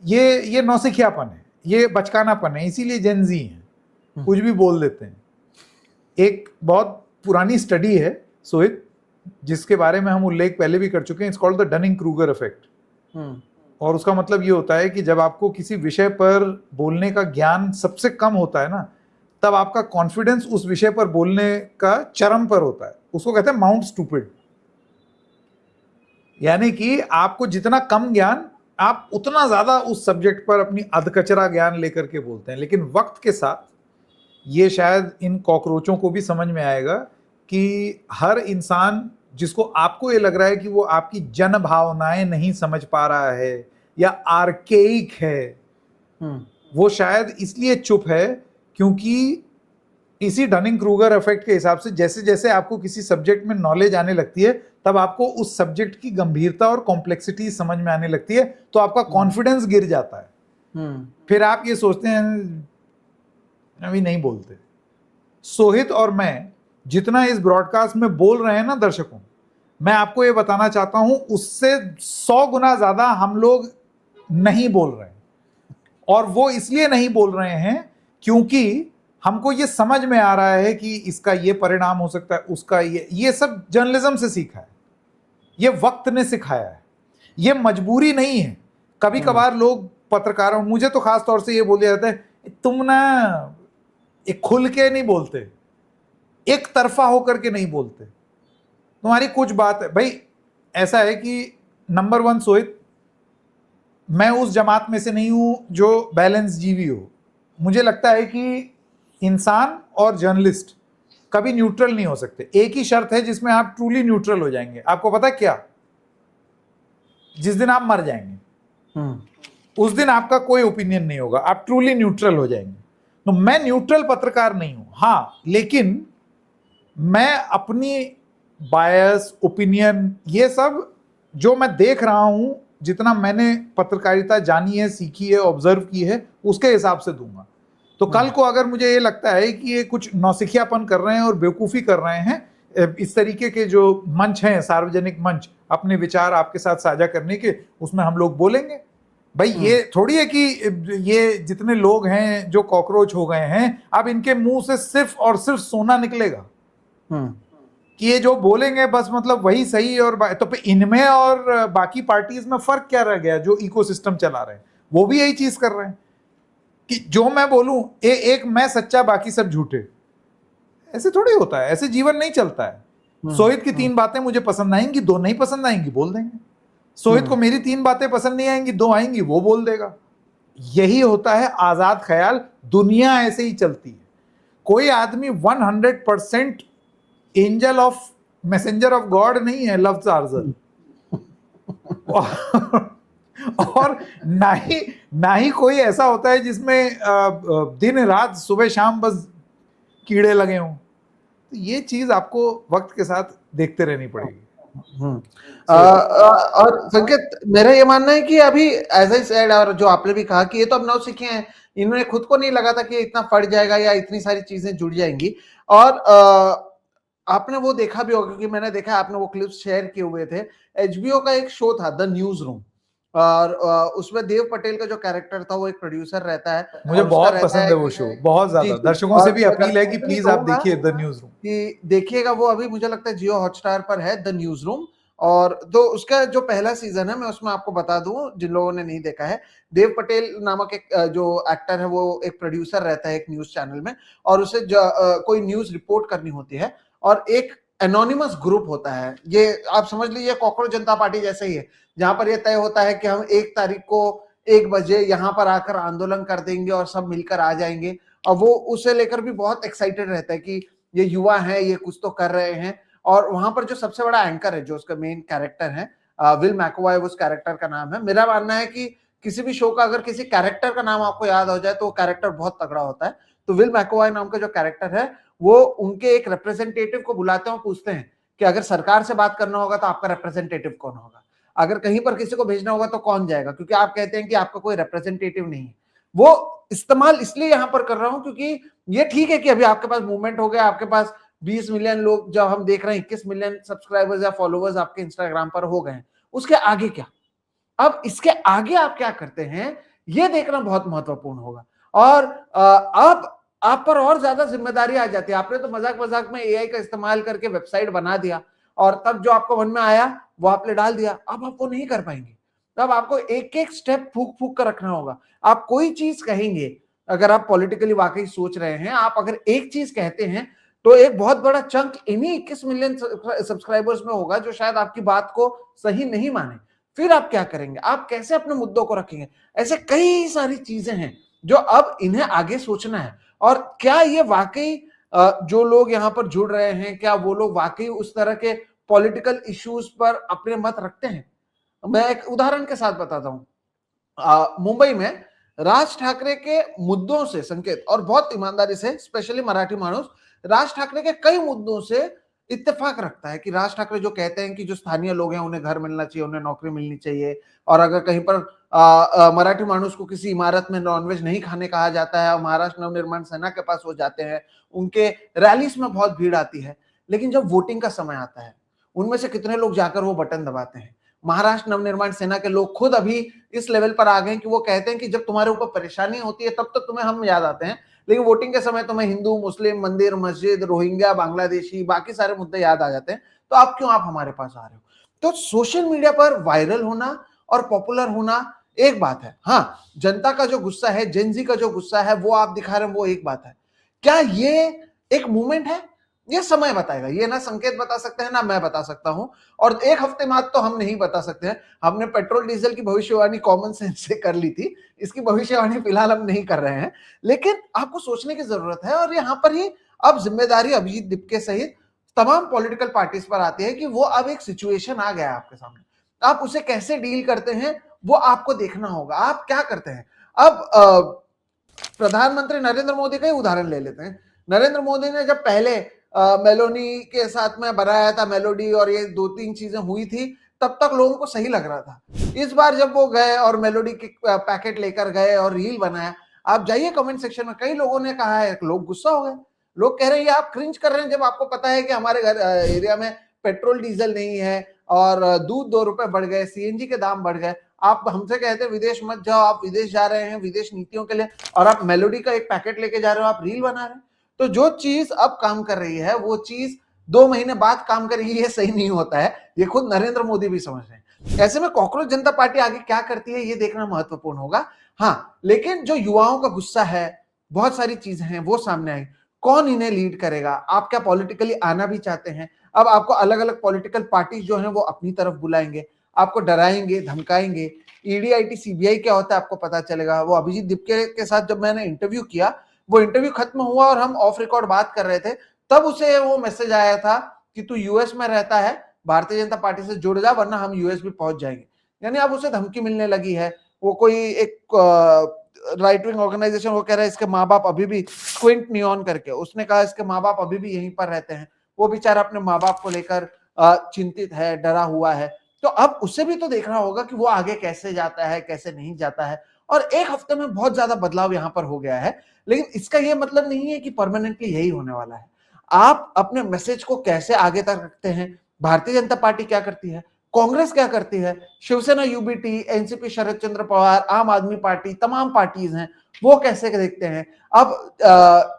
ये नौसिखियापन है, ये बचकानापन है, इसीलिए जेनजी हैं, कुछ भी बोल देते हैं। एक बहुत पुरानी स्टडी है सोहित, जिसके बारे में हम उल्लेख पहले भी कर चुके हैं, it's called the Dunning Kruger effect. और उसका मतलब ये होता है कि जब आपको किसी विषय पर बोलने का ज्ञान सबसे कम होता है ना, तब आपका कॉन्फिडेंस उस विषय पर बोलने का चरम पर होता है। उसको कहते हैं माउंट स्टूपिड। यानी कि आपको जितना कम ज्ञान, आप उतना ज्यादा उस सब्जेक्ट पर अपनी अधकचरा ज्ञान लेकर के बोलते हैं। लेकिन वक्त के साथ ये शायद इन कॉकरोचों को भी समझ में आएगा कि हर इंसान जिसको आपको ये लग रहा है कि वो आपकी जन भावनाएं नहीं समझ पा रहा है या आर्केइक है, वो शायद इसलिए चुप है क्योंकि इसी डनिंग क्रूगर इफेक्ट के हिसाब से जैसे जैसे आपको किसी सब्जेक्ट में नॉलेज आने लगती है, तब आपको उस सब्जेक्ट की गंभीरता और कॉम्प्लेक्सिटी समझ में आने लगती है, तो आपका कॉन्फिडेंस गिर जाता है। फिर आप ये सोचते हैं अभी नहीं बोलते। सोहित और मैं जितना इस ब्रॉडकास्ट में बोल रहे हैं ना दर्शकों, मैं आपको ये बताना चाहता हूं उससे 100 गुना ज्यादा हम लोग नहीं बोल रहे हैं। और वो इसलिए नहीं बोल रहे हैं क्योंकि हमको ये समझ में आ रहा है कि इसका ये परिणाम हो सकता है, उसका ये सब जर्नलिज्म से सीखा है, ये वक्त ने सिखाया है, ये मजबूरी नहीं है। कभी कभार लोग पत्रकारों, मुझे तो खास तौर से ये बोल दिया जाता है, तुम ना एक खुल के नहीं बोलते, एक तरफा होकर के नहीं बोलते, तुम्हारी कुछ बात है। भाई ऐसा है कि नंबर 1 सोहित, मैं उस जमात में से नहीं हूं जो बैलेंस जीवी हो। मुझे लगता है कि इंसान और जर्नलिस्ट कभी न्यूट्रल नहीं हो सकते। एक ही शर्त है जिसमें आप ट्रूली न्यूट्रल हो जाएंगे, आपको पता है क्या? जिस दिन आप मर जाएंगे। उस दिन आपका कोई ओपिनियन नहीं होगा, आप ट्रूली न्यूट्रल हो जाएंगे। तो मैं न्यूट्रल पत्रकार नहीं हूं, हाँ, लेकिन मैं अपनी बायस, ओपिनियन, ये सब जो मैं देख रहा हूं, जितना मैंने पत्रकारिता जानी है, सीखी है, ऑब्जर्व की है, उसके हिसाब से दूंगा। तो कल को अगर मुझे ये लगता है कि ये कुछ नौसिखियापन कर रहे हैं और बेवकूफ़ी कर रहे हैं, इस तरीके के जो मंच हैं, सार्वजनिक मंच, अपने विचार आपके साथ साझा करने के, उसमें हम लोग बोलेंगे। भाई ये थोड़ी है कि ये जितने लोग हैं जो कॉकरोच हो गए हैं, अब इनके मुंह से सिर्फ और सिर्फ सोना निकलेगा कि ये जो बोलेंगे बस मतलब वही सही। और तो इनमें और बाकी पार्टीज में फर्क क्या रह गया जो इकोसिस्टम चला रहे हैं? वो भी यही चीज कर रहे हैं कि जो मैं बोलूं एक मैं सच्चा, बाकी सब झूठे। ऐसे थोड़ी होता है, ऐसे जीवन नहीं चलता है। सोहित की 3 बातें मुझे पसंद आएंगी, 2 नहीं पसंद आएंगी, बोल देंगे। सोहित को मेरी 3 बातें पसंद नहीं आएंगी, 2 आएंगी, वो बोल देगा। यही होता है आजाद ख्याल। दुनिया ऐसे ही चलती है। कोई आदमी 100% angel of, messenger of God नहीं है, लफ्ज आर्जल। और ना ही कोई ऐसा होता है जिसमें दिन रात, सुबह शाम बस कीड़े लगे हों। तो ये चीज आपको वक्त के साथ देखते रहनी पड़ेगी। और संकेत, मेरा ये मानना है कि अभी एज आई सेड, और जो आपने भी कहा कि ये तो अब नौसिखे हैं, इन्होंने खुद को नहीं लगा था कि इतना फट जाएगा या इतनी सारी चीजें जुड़ जाएंगी। और आपने वो देखा भी होगा, क्योंकि मैंने देखा आपने वो क्लिप्स शेयर किए हुए थे। एचबीओ का एक शो था द न्यूज रूम, और उसमें देव पटेल का जो कैरेक्टर था वो एक प्रोड्यूसर रहता है। मुझे बहुत पसंद है वो शो, बहुत ज्यादा। दर्शकों से भी अपील है कि प्लीज आप देखिए द न्यूज रूम, कि देखिएगा। वो अभी मुझे लगता है जियो हॉटस्टार पर है, द न्यूज रूम। और तो उसका जो पहला सीजन है, मैं उसमें आपको बता दूं जिन लोगों ने नहीं देखा है, देव पटेल नामक एक जो एक्टर है, वो एक प्रोड्यूसर रहता है एक न्यूज चैनल में, और उसे कोई न्यूज रिपोर्ट करनी होती है, और एक एनोनिमस ग्रुप होता है। ये आप समझ लीजिए कॉकरोच जनता पार्टी जैसे ही है, जहां पर यह तय होता है कि हम 1 तारीख को 1 बजे यहां पर आकर आंदोलन कर देंगे और सब मिलकर आ जाएंगे। और वो उसे लेकर भी बहुत एक्साइटेड रहता है कि ये युवा है, ये कुछ तो कर रहे हैं। और वहां पर जो सबसे बड़ा एंकर है, जो उसका मेन कैरेक्टर है, विल मैकवाय, उस कैरेक्टर का नाम है। मेरा मानना है कि किसी भी शो का अगर किसी कैरेक्टर का नाम आपको याद हो जाए तो वो कैरेक्टर बहुत तगड़ा होता है। तो विल मैकवाय नाम का जो कैरेक्टर है, वो उनके एक रिप्रेजेंटेटिव को बुलाते हैं और पूछते हैं कि अगर सरकार से बात करना होगा तो आपका रिप्रेजेंटेटिव कौन होगा, अगर कहीं पर किसी को भेजना होगा तो कौन जाएगा, क्योंकि आप कहते हैं कि आपका कोई रिप्रेजेंटेटिव नहीं है। वो इस्तेमाल इसलिए यहां पर कर रहा हूं क्योंकि ये ठीक है कि अभी आपके पास मूवमेंट हो गया, आपके पास 20 मिलियन लोग, जब हम देख रहे हैं 21 मिलियन सब्सक्राइबर्स या फॉलोवर्स आपके इंस्टाग्राम पर हो गए हैं, उसके आगे क्या? अब इसके आगे आप क्या करते हैं, ये देखना बहुत महत्वपूर्ण होगा। और अब आप पर और ज्यादा जिम्मेदारी आ जाती है। आपने तो मजाक मजाक में एआई का इस्तेमाल करके वेबसाइट बना दिया, और तब जो आपको मन में आया वो आपने डाल दिया। अब आप वो नहीं कर पाएंगे। तब आपको एक एक स्टेप फूक फूक कर रखना होगा। आप कोई चीज कहेंगे, अगर आप पॉलिटिकली वाकई सोच रहे हैं, आप अगर एक चीज कहते हैं, तो एक बहुत बड़ा चंक इन्हीं 21 मिलियन सब्सक्राइबर्स में होगा जो शायद आपकी बात को सही नहीं माने। फिर आप क्या करेंगे? आप कैसे अपने मुद्दों को रखेंगे? ऐसे कई सारी चीजें हैं जो अब इन्हें आगे सोचना है। और क्या ये वाकई जो लोग यहाँ पर जुड़ रहे हैं, क्या वो लोग वाकई उस तरह के पॉलिटिकल इश्यूज पर अपने मत रखते हैं? मैं एक उदाहरण के साथ बताता हूं। मुंबई में राज ठाकरे के मुद्दों से, संकेत, और बहुत ईमानदारी से, स्पेशली मराठी मानुस राज ठाकरे के कई मुद्दों से इत्तेफाक रखता है कि राज ठाकरे जो कहते हैं कि जो स्थानीय लोग हैं उन्हें घर मिलना चाहिए, उन्हें नौकरी मिलनी चाहिए, और अगर कहीं पर मराठी मानुस को किसी इमारत में नॉनवेज नहीं खाने कहा जाता है, और महाराष्ट्र नवनिर्माण सेना के पास वो जाते हैं, उनके रैलीज में बहुत भीड़ आती है, लेकिन जब वोटिंग का समय आता है, उनमें से कितने लोग जाकर वो बटन दबाते हैं? महाराष्ट्र नवनिर्माण सेना के लोग खुद अभी इस लेवल पर आ गए कि वो कहते हैं कि जब तुम्हारे ऊपर परेशानी होती है तब तो तुम्हें हम याद आते हैं, लेकिन वोटिंग के समय तुम्हें हिंदू, मुस्लिम, मंदिर, मस्जिद, रोहिंग्या, बांग्लादेशी, बाकी सारे मुद्दे याद आ जाते हैं। तो आप हमारे पास आ रहे हो? तो सोशल मीडिया पर वायरल होना और पॉपुलर होना एक बात है। हाँ, जनता का जो गुस्सा है, जेनजी का जो गुस्सा है, वो आप दिखा रहे हैं, वो एक बात है। क्या ये एक मूवमेंट है? ये समय बताएगा। ये ना संकेत बता सकते हैं, ना मैं बता सकता हूं। और 1 हफ्ते बाद तो हम नहीं बता सकते हैं। हमने पेट्रोल डीजल की भविष्यवाणी कॉमन सेंस से कर ली थी, इसकी भविष्यवाणी फिलहाल हम नहीं कर रहे हैं, लेकिन आपको सोचने की जरूरत है। और यहाँ पर ही अब जिम्मेदारी अभिजीत दीपके सहित तमाम पॉलिटिकल पार्टीज पर आती है कि वो अब एक सिचुएशन आ गया है आपके सामने। आप उसे कैसे डील करते हैं वो आपको देखना होगा। आप क्या करते हैं? अब प्रधानमंत्री नरेंद्र मोदी का ही उदाहरण ले लेते हैं। नरेंद्र मोदी ने जब पहले मेलोनी के साथ में बनाया था, मेलोडी और ये 2-3 चीजें हुई थी, तब तक लोगों को सही लग रहा था। इस बार जब वो गए और मेलोडी के पैकेट लेकर गए और रील बनाया, आप जाइए कमेंट सेक्शन में, कई लोगों ने कहा है, लोग गुस्सा हो गए। लोग कह रहे हैं ये आप क्रिंज कर रहे हैं, जब आपको पता है कि हमारे घर एरिया में पेट्रोल डीजल नहीं है और दूध 2 रुपए बढ़ गए, सीएनजी के दाम बढ़ गए। आप हमसे कहते हैं विदेश मत जाओ, आप विदेश जा रहे हैं विदेश नीतियों के लिए, और आप मेलोडी का एक पैकेट लेके जा रहे हो, आप रील बना रहे हैं। तो जो चीज अब काम कर रही है वो चीज 2 महीने बाद काम करेगी, ये सही नहीं होता है। ये खुद नरेंद्र मोदी भी समझ रहे हैं। ऐसे में कॉकरोच जनता पार्टी आगे क्या करती है ये देखना महत्वपूर्ण होगा। हाँ, लेकिन जो युवाओं का गुस्सा है, बहुत सारी चीजें हैं वो सामने आई। कौन इन्हें लीड करेगा? आप क्या पॉलिटिकली आना भी चाहते हैं? अब आपको अलग अलग पॉलिटिकल पार्टी जो है वो अपनी तरफ बुलाएंगे, आपको डराएंगे, धमकाएंगे। ईडी, आईटी, सीबीआई क्या होता है आपको पता चलेगा। वो अभिजीत दीपके के साथ जब मैंने इंटरव्यू किया, वो इंटरव्यू खत्म हुआ और हम ऑफ रिकॉर्ड बात कर रहे थे, तब उसे वो मैसेज आया था कि तू यूएस में रहता है, भारतीय जनता पार्टी से जुड़ जा वरना हम यूएस भी पहुंच जाएंगे। यानी अब उसे धमकी मिलने लगी है। वो कोई एक राइट विंग ऑर्गेनाइजेशन, वो कह रहा है इसके माँ बाप अभी भी, स्क्विंट नियॉन करके उसने कहा इसके माँ बाप अभी भी यहीं पर रहते हैं। वो बेचारा अपने माँ बाप को लेकर चिंतित है, डरा हुआ है। तो अब उसे भी तो देखना होगा कि वो आगे कैसे जाता है, कैसे नहीं जाता है। और एक हफ्ते में बहुत ज्यादा बदलाव यहां पर हो गया है, लेकिन इसका ये मतलब नहीं है कि परमानेंटली यही होने वाला है। आप अपने मैसेज को कैसे आगे तक रखते हैं? भारतीय जनता पार्टी क्या करती है, कांग्रेस क्या करती है, शिवसेना, यूबीटी, एनसीपी, शरद चंद्र पवार, आम आदमी पार्टी, तमाम पार्टीज हैं, वो कैसे देखते हैं? अब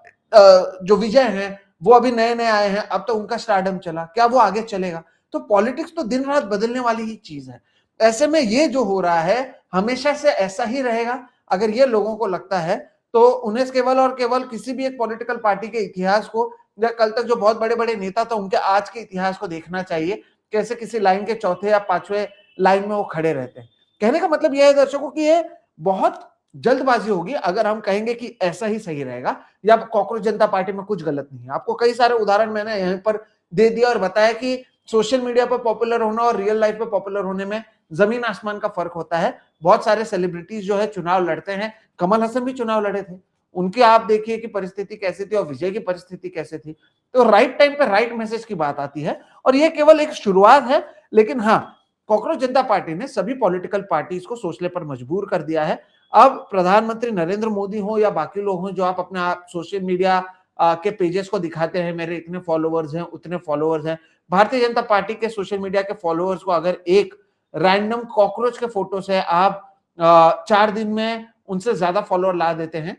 जो विजय हैं वो अभी नए नए आए हैं, अब तो उनका स्टारडम चला, क्या वो आगे चलेगा? तो पॉलिटिक्स तो दिन रात बदलने वाली ही चीज है। ऐसे में ये जो हो रहा है हमेशा से ऐसा ही रहेगा। अगर ये लोगों को लगता है तो उन्हें केवल और केवल किसी भी एक पॉलिटिकल पार्टी के इतिहास को, या कल तक जो बहुत बड़े बड़े नेता थे उनके आज के इतिहास को देखना चाहिए, कैसे किसी लाइन के चौथे या पांचवें लाइन में वो खड़े रहते हैं। कहने का मतलब यह है दर्शकों कि ये बहुत जल्दबाजी होगी अगर हम कहेंगे कि ऐसा ही सही रहेगा या कॉकरोच जनता पार्टी में कुछ गलत नहीं है। आपको कई सारे उदाहरण मैंने यहीं पर दे दिया और बताया कि सोशल मीडिया पर पॉपुलर होना और रियल लाइफ में पॉपुलर होने में जमीन आसमान का फर्क होता है। बहुत सारे सेलिब्रिटीज जो है चुनाव लड़ते हैं, कमल हसन भी चुनाव लड़े थे, उनकी आप देखिए कि परिस्थिति कैसी थी और विजय की परिस्थिति कैसी थी। तो राइट टाइम पे राइट मैसेज की बात आती है और ये केवल एक शुरुआत है। लेकिन हाँ, कॉकरोच जनता पार्टी ने सभी पॉलिटिकल पार्टीज को सोचने पर मजबूर कर दिया है। अब प्रधानमंत्री नरेंद्र मोदी हो या बाकी लोग हो जो आप अपने आप सोशल मीडिया के पेजेस को दिखाते हैं, मेरे इतने फॉलोअर्स हैं, उतने फॉलोअर्स हैं, भारतीय जनता पार्टी के सोशल मीडिया के फॉलोअर्स को अगर एक रैंडम कॉकरोच के फोटो से आप 4 दिन में उनसे ज्यादा फॉलोअर ला देते हैं,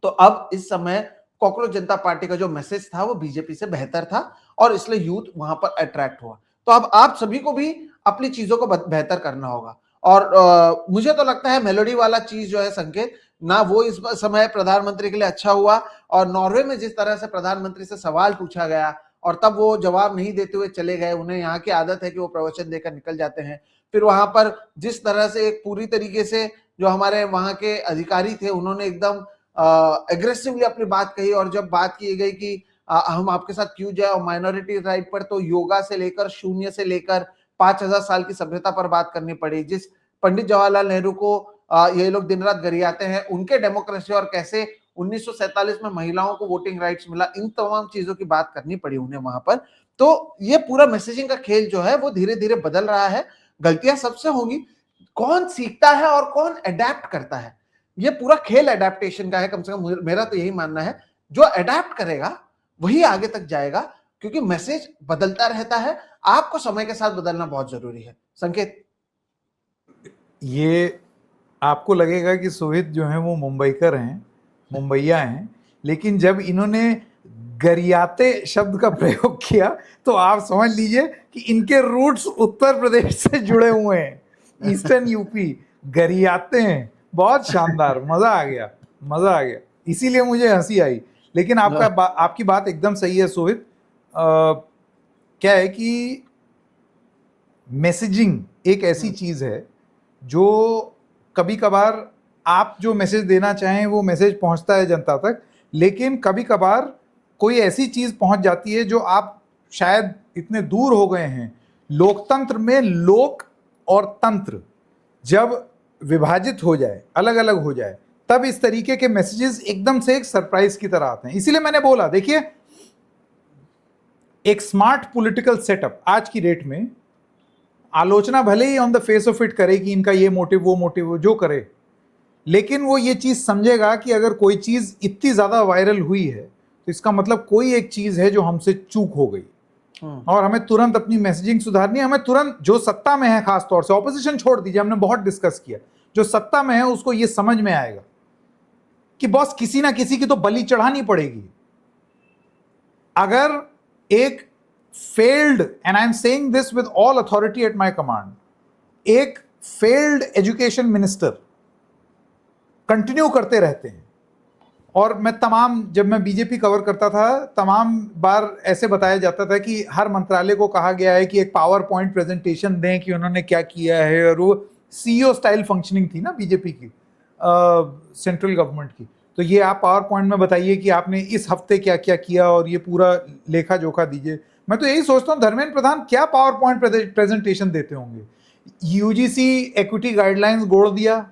तो अब इस समय कॉकरोच जनता पार्टी का जो मैसेज था वो बीजेपी से बेहतर था और इसलिए यूथ वहां पर अट्रैक्ट हुआ। तो अब आप सभी को भी अपनी चीजों को बेहतर करना होगा। और मुझे तो लगता है मेलोडी वाला चीज जो है संकेत ना, वो इस समय प्रधानमंत्री के लिए अच्छा हुआ। और नॉर्वे में जिस तरह से प्रधानमंत्री से सवाल पूछा गया और तब वो जवाब नहीं देते हुए चले गए, उन्हें यहाँ की आदत है कि वो प्रवचन देकर निकल जाते हैं। फिर वहां पर जिस तरह से एक पूरी तरीके से जो हमारे वहां के अधिकारी थे उन्होंने एकदम एग्रेसिवली अपनी बात कही, और जब बात की गई कि हम आपके साथ क्यों जाए और माइनॉरिटी राइट पर, तो योगा से लेकर शून्य से लेकर 5000 साल की सभ्यता पर बात करनी पड़ी। जिस पंडित जवाहरलाल नेहरू को ये लोग दिन रात गरियाते हैं, उनके डेमोक्रेसी और कैसे 1947 में महिलाओं को वोटिंग राइट्स मिला, इन तमाम चीजों की बात करनी पड़ी उन्हें वहां पर। तो ये पूरा मैसेजिंग का खेल जो है वो धीरे धीरे बदल रहा है। गलतियां सबसे होंगी, कौन सीखता है और कौन अडेप्ट करता है, ये पूरा खेल अडेप्टेशन का है। कम से कम मेरा तो यही मानना है, जो अडेप्ट करेगा वही आगे तक जाएगा, क्योंकि मैसेज बदलता रहता है। आपको समय के साथ बदलना बहुत जरूरी है। संकेत, ये आपको लगेगा कि सुहित जो है वो मुंबईकर हैं, मुंबईया हैं, लेकिन जब इन्होंने गरियाते शब्द का प्रयोग किया तो आप समझ लीजिए कि इनके रूट्स उत्तर प्रदेश से जुड़े हुए हैं, ईस्टर्न यूपी। गरियाते हैं, बहुत शानदार, मजा आ गया, मजा आ गया, इसीलिए मुझे हंसी आई। लेकिन आपकी बात एकदम सही है सोहित। क्या है कि मैसेजिंग एक ऐसी चीज है जो कभी कभार आप जो मैसेज देना चाहें वो मैसेज पहुंचता है जनता तक, लेकिन कभी कभार कोई ऐसी चीज पहुंच जाती है जो आप शायद इतने दूर हो गए हैं। लोकतंत्र में लोक और तंत्र जब विभाजित हो जाए, अलग अलग हो जाए, तब इस तरीके के मैसेजेस एकदम से एक सरप्राइज की तरह आते हैं। इसीलिए मैंने बोला, देखिए, एक स्मार्ट पॉलिटिकल सेटअप आज की डेट में, आलोचना भले ही on the face of it करे कि इनका ये मोटिव वो मोटिव जो करे, लेकिन वो ये चीज समझेगा कि अगर कोई चीज इतनी ज्यादा वायरल हुई है तो इसका मतलब कोई एक चीज है जो हमसे चूक हो गई और हमें तुरंत अपनी मैसेजिंग सुधारनी है। हमें तुरंत, जो सत्ता में है, खास तौर से ऑपोजिशन छोड़ दीजिए, हमने बहुत डिस्कस किया, जो सत्ता में है उसको ये समझ में आएगा कि बॉस किसी ना किसी की तो बलि चढ़ानी पड़ेगी। अगर एक failed, and I am saying this with all authority at my command, एक फेल्ड एजुकेशन मिनिस्टर कंटिन्यू करते रहते हैं, और मैं जब मैं बीजेपी कवर करता था, तमाम बार ऐसे बताया जाता था कि हर मंत्रालय को कहा गया है कि एक पावर पॉइंट प्रेजेंटेशन दें कि उन्होंने क्या किया है, और वो सीईओ स्टाइल फंक्शनिंग थी ना बीजेपी की, सेंट्रल गवर्नमेंट की। तो ये आप पावर पॉइंट में बताइए कि आपने इस हफ्ते क्या क्या किया और ये पूरा लेखा जोखा दीजिए। मैं तो यही सोचता हूँ, धर्मेंद्र प्रधान क्या पावर पॉइंट प्रेजेंटेशन देते होंगे। यूजीसी इक्विटी गाइडलाइंस गोड़ दिया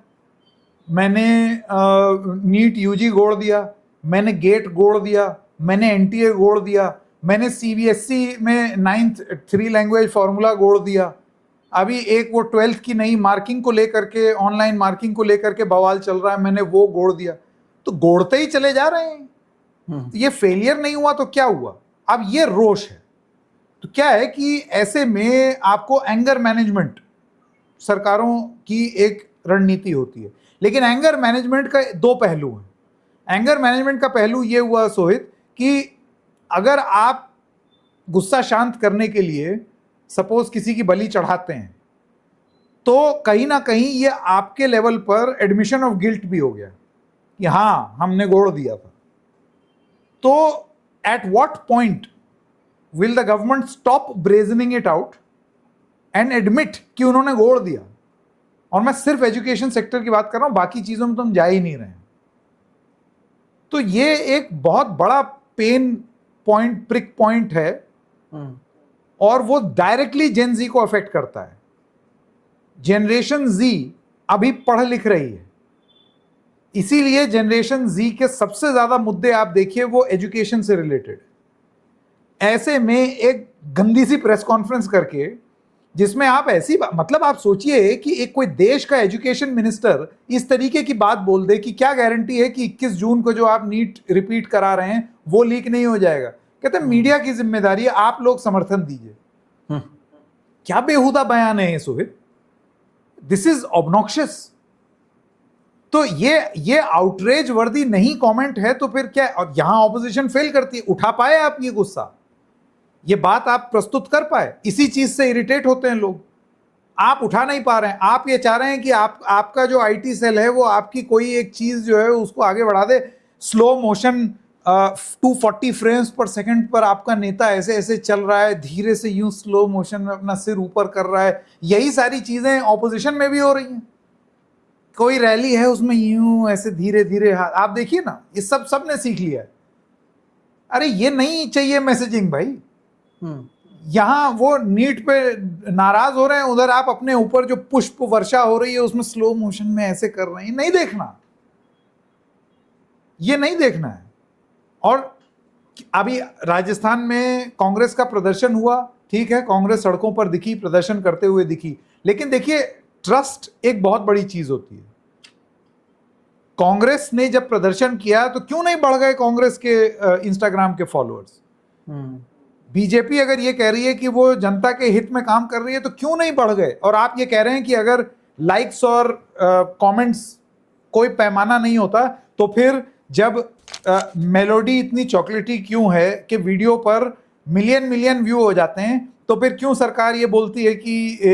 मैंने, नीट यूजी गोड़ दिया मैंने, गेट गोड़ दिया मैंने, एनटीए गोड़ दिया मैंने, सीबीएसई में 9th 3 लैंग्वेज फॉर्मूला गोड़ दिया। अभी एक वो 12th की नई मार्किंग को लेकर के, ऑनलाइन मार्किंग को लेकर के बवाल चल रहा है, मैंने वो गोड़ दिया। तो गोड़ते ही चले जा रहे हैं। ये फेलियर नहीं हुआ तो क्या हुआ? अब ये रोष है। तो क्या है कि ऐसे में आपको एंगर मैनेजमेंट, सरकारों की एक रणनीति होती है, लेकिन एंगर मैनेजमेंट का दो पहलू हैं। एंगर मैनेजमेंट का पहलू ये हुआ सोहित कि अगर आप गुस्सा शांत करने के लिए सपोज किसी की बलि चढ़ाते हैं, तो कहीं ना कहीं ये आपके लेवल पर एडमिशन ऑफ गिल्ट भी हो गया कि हाँ, हमने गोड़ दिया था। तो at what point will the government stop brazening it out and admit कि उन्होंने गोड़ दिया? और मैं सिर्फ एजुकेशन सेक्टर की बात कर रहा हूं, बाकी चीजों में तो हम जा ही नहीं रहे हैं। तो ये एक बहुत बड़ा पेन पॉइंट, प्रिक पॉइंट है, और वो डायरेक्टली जेन जी को अफेक्ट करता है। जनरेशन जी अभी पढ़ लिख रही है, इसीलिए जनरेशन जी के सबसे ज्यादा मुद्दे आप देखिए वो एजुकेशन से रिलेटेड। ऐसे में एक गंदी सी प्रेस कॉन्फ्रेंस करके, जिसमें आप ऐसी मतलब आप सोचिए कि एक कोई देश का एजुकेशन मिनिस्टर इस तरीके की बात बोल दे कि क्या गारंटी है कि 21 जून को जो आप नीट रिपीट करा रहे हैं वो लीक नहीं हो जाएगा। कहते हैं मीडिया की जिम्मेदारी है, आप लोग समर्थन दीजिए। क्या बेहुदा बयान है सोहित, दिस इज ऑब्नॉक्शियस। तो ये आउटरेज वर्दी नहीं कमेंट है तो फिर क्या? और यहां ऑपोजिशन फेल करती है। उठा पाए आप ये गुस्सा, ये बात आप प्रस्तुत कर पाए? इसी चीज से इरिटेट होते हैं लोग। आप उठा नहीं पा रहे हैं, आप ये चाह रहे हैं कि आपका जो आईटी सेल है वो आपकी कोई एक चीज जो है उसको आगे बढ़ा दे। स्लो मोशन 240 फ्रेम्स पर सेकंड पर आपका नेता ऐसे ऐसे चल रहा है, धीरे से यूं स्लो मोशन में अपना सिर ऊपर कर रहा है। यही सारी चीजें ऑपोजिशन में भी हो रही हैं। कोई रैली है उसमें यूं ऐसे धीरे धीरे हाथ, आप देखिए ना, ये सब ने सीख लिया है। अरे ये नहीं चाहिए मैसेजिंग भाई। यहां वो नीट पे नाराज हो रहे हैं, उधर आप अपने ऊपर जो पुष्प वर्षा हो रही है उसमें स्लो मोशन में ऐसे कर रहे हैं। नहीं देखना, ये नहीं देखना है। और अभी राजस्थान में कांग्रेस का प्रदर्शन हुआ, ठीक है, कांग्रेस सड़कों पर दिखी, प्रदर्शन करते हुए दिखी, लेकिन देखिए ट्रस्ट एक बहुत बड़ी चीज होती है। कांग्रेस ने जब प्रदर्शन किया तो क्यों नहीं बढ़ गए कांग्रेस के इंस्टाग्राम के फॉलोअर्स? बीजेपी अगर ये कह रही है कि वो जनता के हित में काम कर रही है तो क्यों नहीं बढ़ गए? और आप ये कह रहे हैं कि अगर लाइक्स और कमेंट्स कोई पैमाना नहीं होता तो फिर जब मेलोडी इतनी चॉकलेटी क्यों है कि वीडियो पर मिलियन व्यू हो जाते हैं, तो फिर क्यों सरकार ये बोलती है कि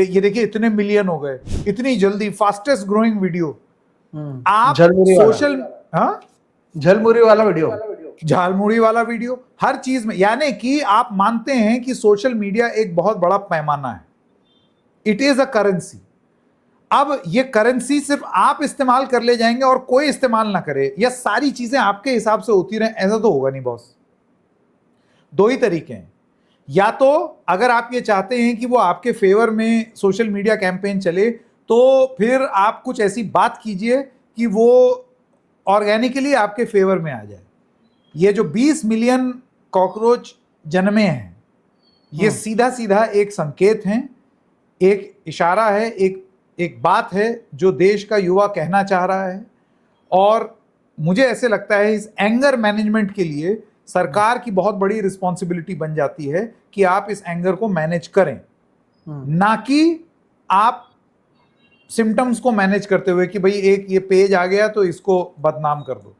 ये देखिए इतने मिलियन हो गए इतनी जल्दी, फास्टेस्ट ग्रोइंग वीडियो? आप सोशल, हाँ, झलमुरी वाला वीडियो, झालमुड़ी वाला वीडियो, हर चीज में, यानी कि आप मानते हैं कि सोशल मीडिया एक बहुत बड़ा पैमाना है, इट इज अ करेंसी। अब ये करेंसी सिर्फ आप इस्तेमाल कर ले जाएंगे और कोई इस्तेमाल ना करे, या सारी चीजें आपके हिसाब से होती रहे, ऐसा तो होगा नहीं बॉस। दो ही तरीके हैं, या तो अगर आप ये चाहते हैं कि वो आपके फेवर में सोशल मीडिया कैंपेन चले, तो फिर आप कुछ ऐसी बात कीजिए कि वो ऑर्गेनिकली आपके फेवर में आ जाए। ये जो 20 मिलियन कॉकरोच जन्मे हैं, ये सीधा सीधा एक संकेत हैं, एक इशारा है, एक बात है जो देश का युवा कहना चाह रहा है। और मुझे ऐसे लगता है इस एंगर मैनेजमेंट के लिए सरकार की बहुत बड़ी रिस्पॉन्सिबिलिटी बन जाती है कि आप इस एंगर को मैनेज करें, ना कि आप सिम्टम्स को मैनेज करते हुए कि भाई एक ये पेज आ गया तो इसको बदनाम कर दो,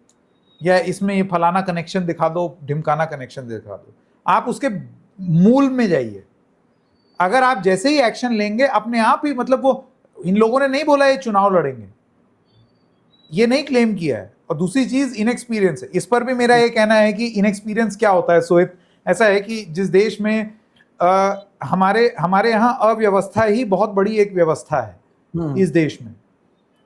या इसमें ये फलाना कनेक्शन दिखा दो, ढिमकाना कनेक्शन दिखा दो। आप उसके मूल में जाइए। अगर आप जैसे ही एक्शन लेंगे, अपने आप ही, मतलब वो इन लोगों ने नहीं बोला ये चुनाव लड़ेंगे, ये नहीं क्लेम किया है। और दूसरी चीज इनएक्सपीरियंस है। इस पर भी मेरा ये कहना है कि इनएक्सपीरियंस क्या होता है सोहित, ऐसा है कि जिस देश में हमारे यहाँ अव्यवस्था ही बहुत बड़ी एक व्यवस्था है इस देश में।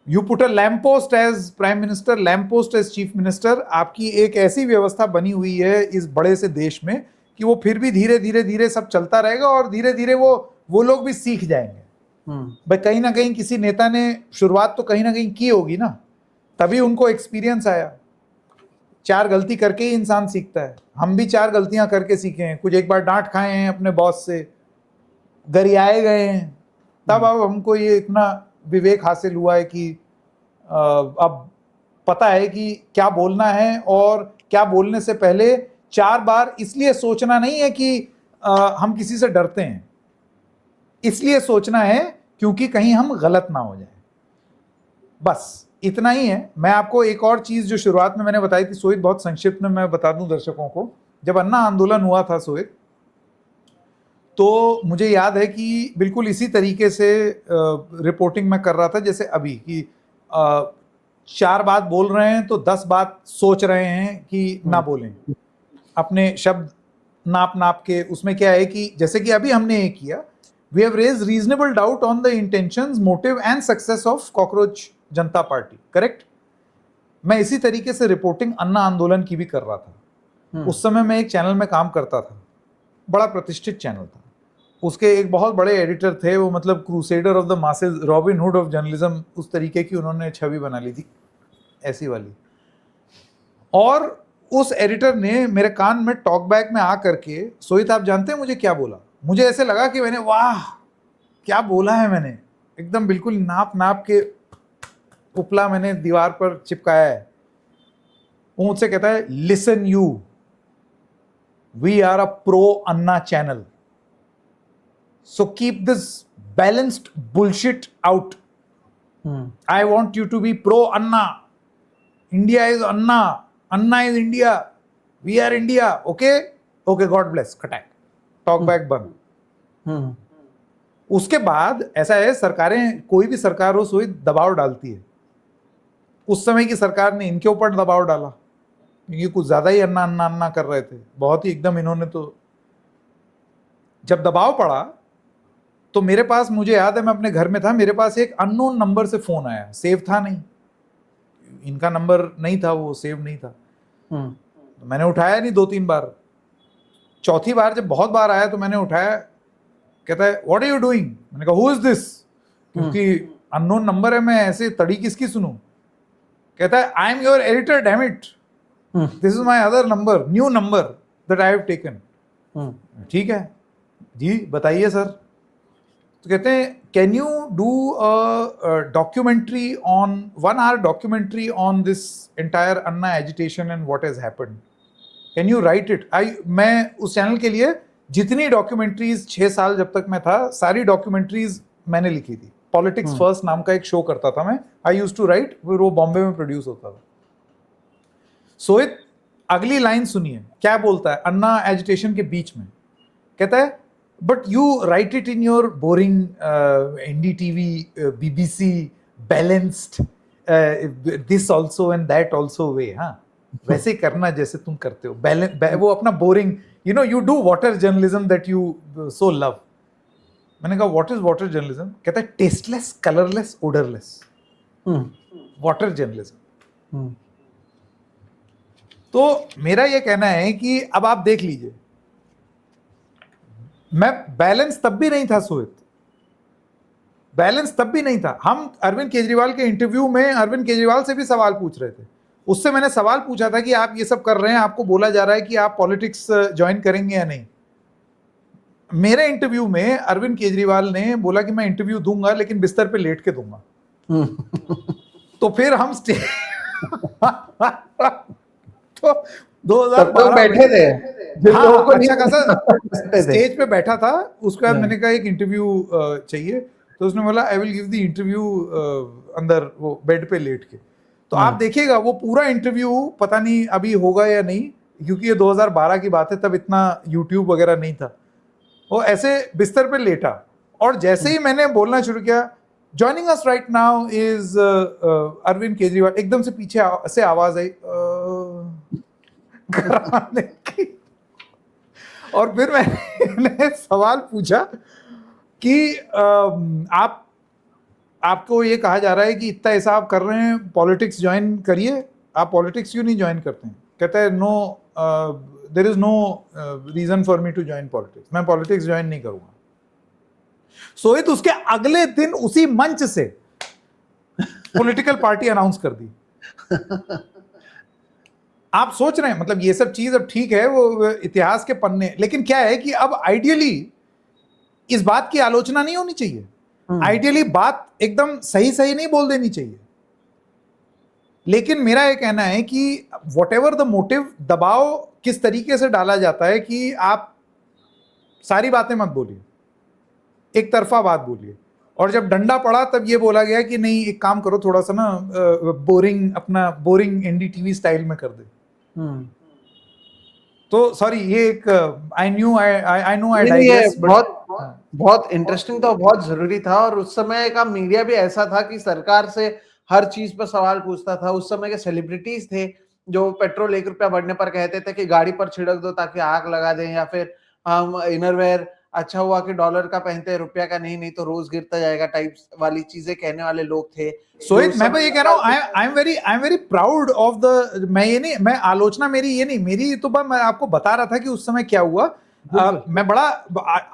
You put a lamp post as prime minister, lamp post as chief minister, आपकी एक ऐसी व्यवस्था बनी हुई है इस बड़े से देश में कि वो फिर भी धीरे धीरे धीरे सब चलता रहेगा और धीरे धीरे वो लोग भी सीख जाएंगे। भाई कहीं ना कहीं किसी नेता ने शुरुआत तो कहीं ना कहीं की होगी ना, तभी उनको एक्सपीरियंस आया। 4 गलती करके ही इंसान सीखता है। हम भी 4 गलतियां करके सीखे हैं, कुछ एक बार डांट खाए हैं अपने बॉस से, गरियाए गए हैं, तब अब हमको ये इतना विवेक हासिल हुआ है कि अब पता है कि क्या बोलना है, और क्या बोलने से पहले 4 बार इसलिए सोचना नहीं है कि हम किसी से डरते हैं, इसलिए सोचना है क्योंकि कहीं हम गलत ना हो जाए। बस इतना ही है। मैं आपको एक और चीज जो शुरुआत में मैंने बताई थी सोहित, बहुत संक्षिप्त में मैं बता दूं दर्शकों को। जब अन्ना आंदोलन हुआ था सोहित, तो मुझे याद है कि बिल्कुल इसी तरीके से रिपोर्टिंग मैं कर रहा था जैसे अभी, कि 4 बात बोल रहे हैं तो 10 बात सोच रहे हैं कि ना बोलें, अपने शब्द नाप के। उसमें क्या है कि जैसे कि अभी हमने ये किया, we have raised reasonable doubt on the intentions, motive and success of Cockroach Janata Party, correct. मैं इसी तरीके से रिपोर्टिंग अन्ना आंदोलन की भी कर रहा था। उस समय मैं एक चैनल में काम करता था, बड़ा प्रतिष्ठित चैनल था। उसके एक बहुत बड़े एडिटर थे, वो मतलब crusader of the masses, robin hood of journalism, उस तरीके की उन्होंने छवि बना ली थी, ऐसी वाली। और उस एडिटर ने मेरे कान में टॉक बैक में आ करके, सोहित आप जानते हैं मुझे क्या बोला? मुझे ऐसे लगा कि मैंने, वाह क्या बोला है मैंने, एकदम बिल्कुल नाप के उपला मैंने दीवार पर चिपकाया है। वो मुझसे कहता है, listen you, we are a pro Anna channel, so keep this balanced bullshit out. I want you to be pro Anna, India is Anna, Anna is India, we are India, okay okay, God bless, खटैक, टॉक बैक बंद। उसके बाद ऐसा है, सरकारें, कोई भी सरकार हो सोई, दबाव डालती है। उस समय की सरकार ने इनके ऊपर दबाव डाला क्योंकि कुछ ज्यादा ही अन्ना अन्ना अन्ना कर रहे थे, बहुत ही एकदम। इन्होंने तो जब दबाव पड़ा तो मेरे पास, मुझे याद है मैं अपने घर में था, मेरे पास एक अननोन नंबर से फोन आया, सेव था नहीं, इनका नंबर नहीं था, वो सेव नहीं था। तो मैंने उठाया नहीं 2-3 बार। चौथी बार जब बहुत बार आया तो मैंने उठाया। कहता है, व्हाट आर यू डूइंग? मैंने कहा, हु इज दिस, क्योंकि अननोन नंबर है, मैं ऐसे तड़ी किसकी सुनूं। कहता है, I am your editor, damn it, this is my other number, new number that I have taken. ठीक है जी, बताइए सर। तो कहते हैं, can you do a documentary on 1 hour documentary on this entire Anna agitation and what has happened, can you write it? मैं उस channel के लिए जितनी डॉक्यूमेंट्रीज 6 साल जब तक मैं था, सारी डॉक्यूमेंट्रीज मैंने लिखी थी। पॉलिटिक्स फर्स्ट नाम का एक शो करता था मैं, आई यूज्ड टू राइट, फिर वो बॉम्बे में प्रोड्यूस होता था। सोहित, अगली लाइन सुनिए क्या बोलता है अन्ना एजिटेशन के बीच में। कहता है, but you write it in your boring NDTV, BBC balanced, this also and that also way. हाँ, वैसे करना जैसे तुम करते हो, वो अपना boring, you know, you do water journalism that you so love. मैंने कहा, व्हाट इज वाटर जर्नलिज्म? कहता है, tasteless, colourless, odourless water journalism. तो मेरा यह कहना है कि अब आप देख लीजिए, मैं बैलेंस तब भी नहीं था सोहित, बैलेंस तब भी नहीं था। हम अरविंद केजरीवाल के इंटरव्यू में अरविंद केजरीवाल से भी सवाल पूछ रहे थे। उससे मैंने सवाल पूछा था कि आप ये सब कर रहे हैं, आपको बोला जा रहा है कि आप पॉलिटिक्स ज्वाइन करेंगे या नहीं। मेरे इंटरव्यू में अरविंद केजरीवाल ने बोला कि मैं इंटरव्यू दूंगा लेकिन बिस्तर पे लेट के दूंगा। तो फिर हम तो 2012 बैठे थे जिन हाँ, लोगों को अच्छा नहीं खासा बैठे थे। स्टेज पे बैठा था। उसके बाद मैंने कहा एक इंटरव्यू चाहिए, तो उसने बोला I will give the interview अंदर वो बेड पे लेट के। तो आप देखिएगा वो पूरा इंटरव्यू, पता नहीं अभी होगा या नहीं, क्योंकि ये 2012 की बात है, तब इतना यूट्यूब वगैरह नहीं था। वो ऐसे बिस्तर पे लेटा और जैसे ही मैंने बोलना शुरू किया, joining us right now is Arvind Kejriwal, एकदम से पीछे से आवाज आई कराने की। और फिर मैंने सवाल पूछा कि आपको ये कहा जा रहा है कि इतना ऐसा आप कर रहे हैं, पॉलिटिक्स ज्वाइन करिए, आप पॉलिटिक्स क्यों नहीं ज्वाइन करते हैं? कहता है no, there is no reason for me to join politics, मैं पॉलिटिक्स ज्वाइन नहीं करूंगा। सोहित उसके अगले दिन उसी मंच से पॉलिटिकल पार्टी अनाउंस कर दी। आप सोच रहे हैं, मतलब ये सब चीज अब ठीक है, वो इतिहास के पन्ने, लेकिन क्या है कि अब आइडियली इस बात की आलोचना नहीं होनी चाहिए। आइडियली बात एकदम सही सही नहीं बोल देनी चाहिए। लेकिन मेरा ये कहना है कि व्हाटएवर द मोटिव, दबाव किस तरीके से डाला जाता है कि आप सारी बातें मत बोलिए, एक तरफा बात बोलिए। और जब डंडा पड़ा तब ये बोला गया कि नहीं, एक काम करो, थोड़ा सा ना बोरिंग, अपना बोरिंग एनडीटीवी स्टाइल में कर दे। तो सॉरी, ये एक आई नो आई डाइग्रेस, बहुत इंटरेस्टिंग था, बहुत जरूरी था। और उस समय का मीडिया भी ऐसा था कि सरकार से हर चीज पर सवाल पूछता था। उस समय के सेलिब्रिटीज थे जो पेट्रोल 1 रुपया बढ़ने पर कहते थे कि गाड़ी पर छिड़क दो ताकि आग लगा दें, या फिर हम इनरवेयर अच्छा हुआ कि डॉलर का पहनते हैं, रुपया का नहीं तो रोज गिरता जाएगा टाइप वाली चीजें कहने वाले लोग थे। सोहित मैं ये कह रहा हूँ, I am very proud of the, मैं ये नहीं, मैं आलोचना मेरी ये नहीं, मेरी तो मैं आपको बता रहा था कि उस समय क्या हुआ। मैं बड़ा,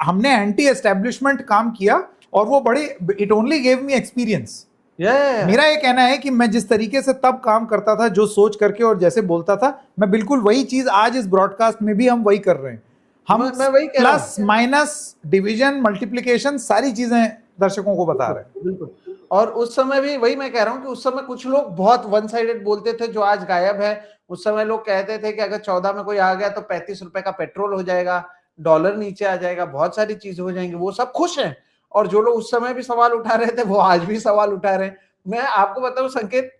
हमने एंटी एस्टेब्लिशमेंट काम किया और वो बड़े, it only gave me experience. मेरा ये कहना है कि मैं जिस तरीके से तब काम करता था, जो सोच करके और जैसे बोलता था, मैं बिल्कुल वही चीज आज इस ब्रॉडकास्ट में भी हम वही कर रहे हैं। हम प्लस माइनस डिवीजन मल्टीप्लिकेशन सारी चीजें दर्शकों को बता रहे हैं। बिल्कुल। और उस समय भी वही मैं कह रहा हूँ कि उस समय कुछ लोग बहुत वन साइडेड बोलते थे जो आज गायब है। उस समय लोग कहते थे कि अगर 14 में कोई आ गया तो 35 रुपए का पेट्रोल हो जाएगा, डॉलर नीचे आ जाएगा, बहुत सारी चीजें हो जाएंगी, वो सब खुश हैं। और जो लोग उस समय भी सवाल उठा रहे थे वो आज भी सवाल उठा रहे हैं। मैं आपको बताऊं संकेत,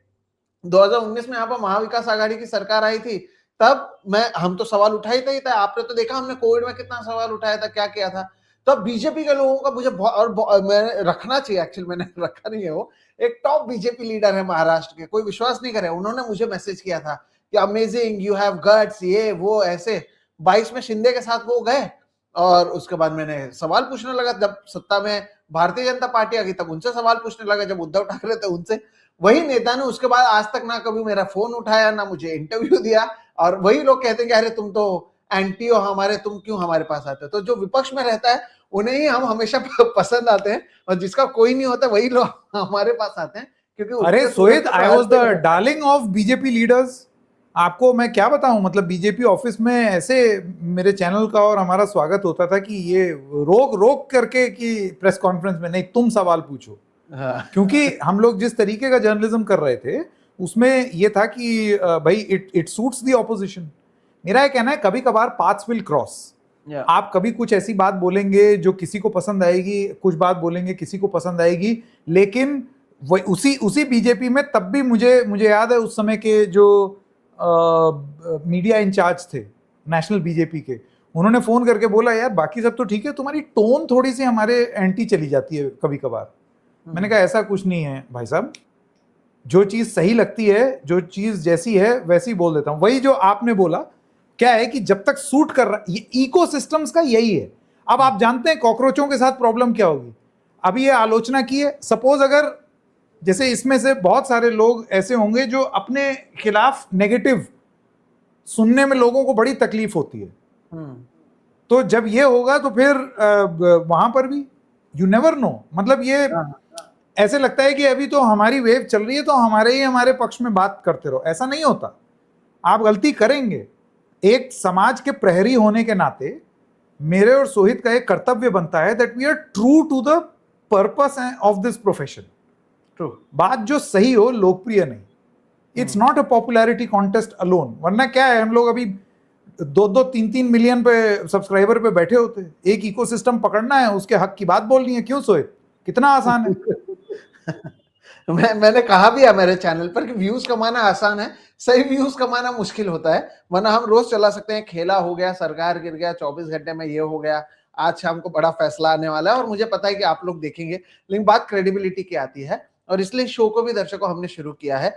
2019 में यहाँ पर महाविकास आघाड़ी की सरकार आई थी, तब हम तो सवाल उठाई ही था। आपने तो देखा हमने कोविड में कितना सवाल उठाया था, क्या किया था। तब बीजेपी के लोगों का मुझे और मैंने रखना चाहिए, एक्चुअली मैंने रखा नहीं है। वो एक टॉप बीजेपी लीडर है महाराष्ट्र के, कोई विश्वास नहीं करे, उन्होंने मुझे मैसेज किया था कि अमेजिंग, यू हैव गट्स, ये वो ऐसे। 22 में शिंदे के साथ वो गए और उसके बाद मैंने सवाल पूछने लगा। जब सत्ता में भारतीय जनता पार्टी आ गई तब उनसे सवाल पूछने लगा, जब उद्धव ठाकरे थे उनसे। वही नेता ने उसके बाद आज तक ना कभी मेरा फोन उठाया, ना मुझे इंटरव्यू दिया। और वही लोग कहते हैं कि अरे तुम तो एंटी हो हमारे, तुम क्यों हमारे पास आते हो। तो जो विपक्ष में रहता है उन्हें ही हम हमेशा पसंद आते हैं, और जिसका कोई नहीं होता वही लोग हमारे पास आते हैं। क्योंकि अरे Sohit, I was the darling of BJP leaders. आपको मैं क्या बताऊं, मतलब बीजेपी ऑफिस में ऐसे मेरे चैनल का और हमारा स्वागत होता था कि ये रोक करके कि प्रेस कॉन्फ्रेंस में नहीं, तुम सवाल पूछो। क्योंकि हम लोग जिस तरीके का जर्नलिज्म कर रहे थे उसमें ये था कि भाई इट सूट्स द ऑपोजिशन। मेरा ये कहना है कभी कभार पाथ्स विल क्रॉस। आप कभी कुछ ऐसी बात बोलेंगे जो किसी को पसंद आएगी, कुछ बात बोलेंगे किसी को पसंद आएगी, लेकिन वही उसी बीजेपी में तब भी मुझे याद है उस समय के जो मीडिया इंचार्ज थे नेशनल बीजेपी के, उन्होंने फोन करके बोला यार बाकी सब तो ठीक है, तुम्हारी टोन थोड़ी सी हमारे एंटी चली जाती है कभी कभार। मैंने कहा ऐसा कुछ नहीं है भाई साहब, जो चीज सही लगती है, जो चीज जैसी है वैसी बोल देता हूं। वही जो आपने बोला, क्या है कि जब तक सूट कर रहा, ये इकोसिस्टम्स का यही है। अब आप जानते हैं कॉकरोचों के साथ प्रॉब्लम क्या होगी। अभी ये आलोचना की है, सपोज अगर जैसे इसमें से बहुत सारे लोग ऐसे होंगे जो अपने खिलाफ नेगेटिव सुनने में लोगों को बड़ी तकलीफ होती है, तो जब ये होगा तो फिर वहां पर भी यू नेवर नो, मतलब ये ऐसे लगता है कि अभी तो हमारी वेव चल रही है तो हमारे पक्ष में बात करते रहो, ऐसा नहीं होता। आप गलती करेंगे। एक समाज के प्रहरी होने के नाते मेरे और सोहित का एक कर्तव्य बनता है that we are true to the purpose of this profession. True, बात जो सही हो, लोकप्रिय नहीं। It's not a popularity contest alone, वरना क्या है, हम लोग अभी 2-3 मिलियन पे सब्सक्राइबर पे बैठे होते। एक इकोसिस्टम पकड़ना है, उसके हक की बात बोलनी है। क्यों सोहित, कितना आसान है। मैंने कहा भी है मेरे चैनल पर कि व्यूज कमाना आसान है, सही व्यूज कमाना मुश्किल होता है। वरना हम रोज चला सकते हैं, खेला हो गया, सरकार गिर गया, 24 घंटे में ये हो गया, आज शाम को बड़ा फैसला आने वाला है, और मुझे पता है कि आप लोग देखेंगे। लेकिन बात क्रेडिबिलिटी की आती है, और इसलिए शो को भी दर्शकों हमने शुरू किया है।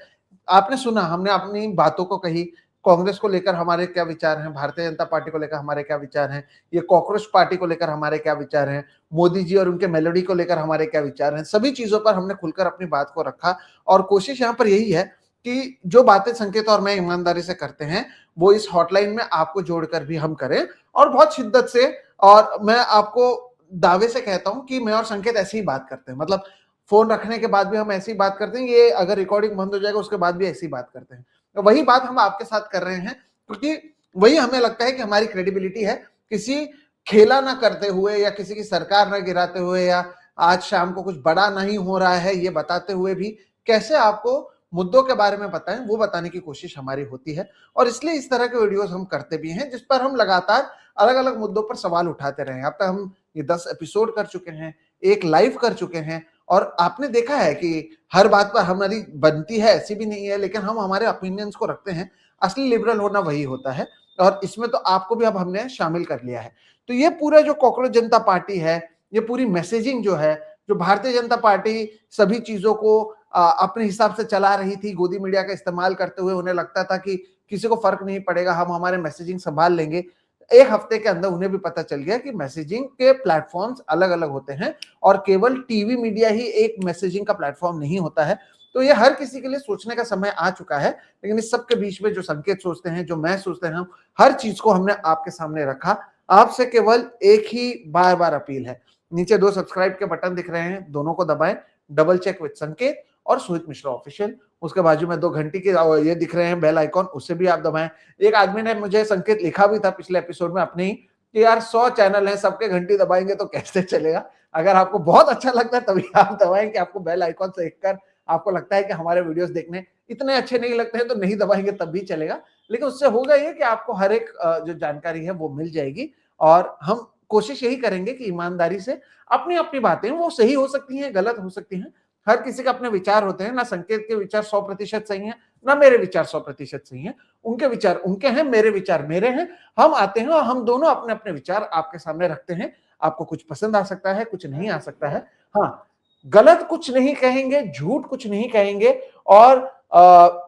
आपने सुना, हमने अपनी बातों को कही, कांग्रेस को लेकर हमारे क्या विचार हैं, भारतीय जनता पार्टी को लेकर हमारे क्या विचार हैं, ये कॉकरोच पार्टी को लेकर हमारे क्या विचार हैं, मोदी जी और उनके मेलोडी को लेकर हमारे क्या विचार हैं, सभी चीजों पर हमने खुलकर अपनी बात को रखा। और कोशिश यहाँ पर यही है कि जो बातें संकेत और मैं ईमानदारी से करते हैं वो इस हॉटलाइन में आपको जोड़कर भी हम करें, और बहुत शिद्दत से। और मैं आपको दावे से कहता हूं कि मैं और संकेत ऐसी ही बात करते हैं, मतलब फोन रखने के बाद भी हम ऐसी बात करते हैं, ये अगर रिकॉर्डिंग बंद हो जाएगा उसके बाद भी ऐसी बात करते हैं। तो वही बात हम आपके साथ कर रहे हैं, क्योंकि वही हमें लगता है कि हमारी क्रेडिबिलिटी है। किसी खेला ना करते हुए, या किसी की सरकार ना गिराते हुए, या आज शाम को कुछ बड़ा नहीं हो रहा है ये बताते हुए भी कैसे आपको मुद्दों के बारे में बताएं, वो बताने की कोशिश हमारी होती है। और इसलिए इस तरह के वीडियोस हम करते भी हैं, जिस पर हम लगातार अलग अलग मुद्दों पर सवाल उठाते रहे। अब तक हम ये 10 एपिसोड कर चुके हैं, एक लाइव कर चुके हैं, और आपने देखा है कि हर बात पर हमारी बनती है ऐसी भी नहीं है, लेकिन हम हमारे ओपिनियंस को रखते हैं। असली लिबरल होना वही होता है, और इसमें तो आपको भी अब हमने शामिल कर लिया है। तो ये पूरा जो कॉकरोच जनता पार्टी है, ये पूरी मैसेजिंग जो है, जो भारतीय जनता पार्टी सभी चीजों को अपने हिसाब से चला रही थी, गोदी मीडिया का इस्तेमाल करते हुए उन्हें लगता था कि किसी को फर्क नहीं पड़ेगा, हम हमारे मैसेजिंग संभाल लेंगे। एक हफ्ते के अंदर उन्हें भी पता चल गया कि मैसेजिंग के प्लेटफॉर्म्स अलग अलग होते हैं, और केवल टीवी मीडिया ही एक मैसेजिंग का प्लेटफॉर्म नहीं होता है। तो ये हर किसी के लिए सोचने का समय आ चुका है। लेकिन इस सब के बीच में जो संकेत सोचते हैं, जो मैं सोचते हैं, हर चीज को हमने आपके सामने रखा। आपसे केवल एक ही बार बार अपील है, नीचे 2 सब्सक्राइब के बटन दिख रहे हैं, दोनों को दबाएं, डबल चेक विद संकेत और सोहित मिश्रा ऑफिशियल। उसके बाजू में 2 घंटी के ये दिख रहे हैं बेल आइकॉन, उससे भी आप दबाएं। एक आदमी ने मुझे संकेत लिखा भी था पिछले एपिसोड में अपने ही, कि यार 100 चैनल हैं, सबके घंटी दबाएंगे तो कैसे चलेगा। अगर आपको बहुत अच्छा लगता है तभी आप दबाएं, कि आपको बेल आइकॉन से देखकर आपको लगता है कि हमारे वीडियोस देखने इतने अच्छे नहीं लगते हैं तो नहीं दबाएंगे तब भी चलेगा। लेकिन उससे होगा ये कि आपको हर एक जो जानकारी है वो मिल जाएगी, और हम कोशिश यही करेंगे कि ईमानदारी से अपनी अपनी बातें, वो सही हो सकती हैं, गलत हो सकती हैं, हर किसी के अपने विचार होते हैं। ना संकेत के विचार 100% सही हैं, ना मेरे विचार 100% सही हैं। उनके विचार उनके हैं, मेरे विचार मेरे हैं। हम आते हैं और हम दोनों अपने अपने विचार आपके सामने रखते हैं। आपको कुछ पसंद आ सकता है, कुछ नहीं आ सकता है। हाँ, गलत कुछ नहीं कहेंगे, झूठ कुछ नहीं कहेंगे, और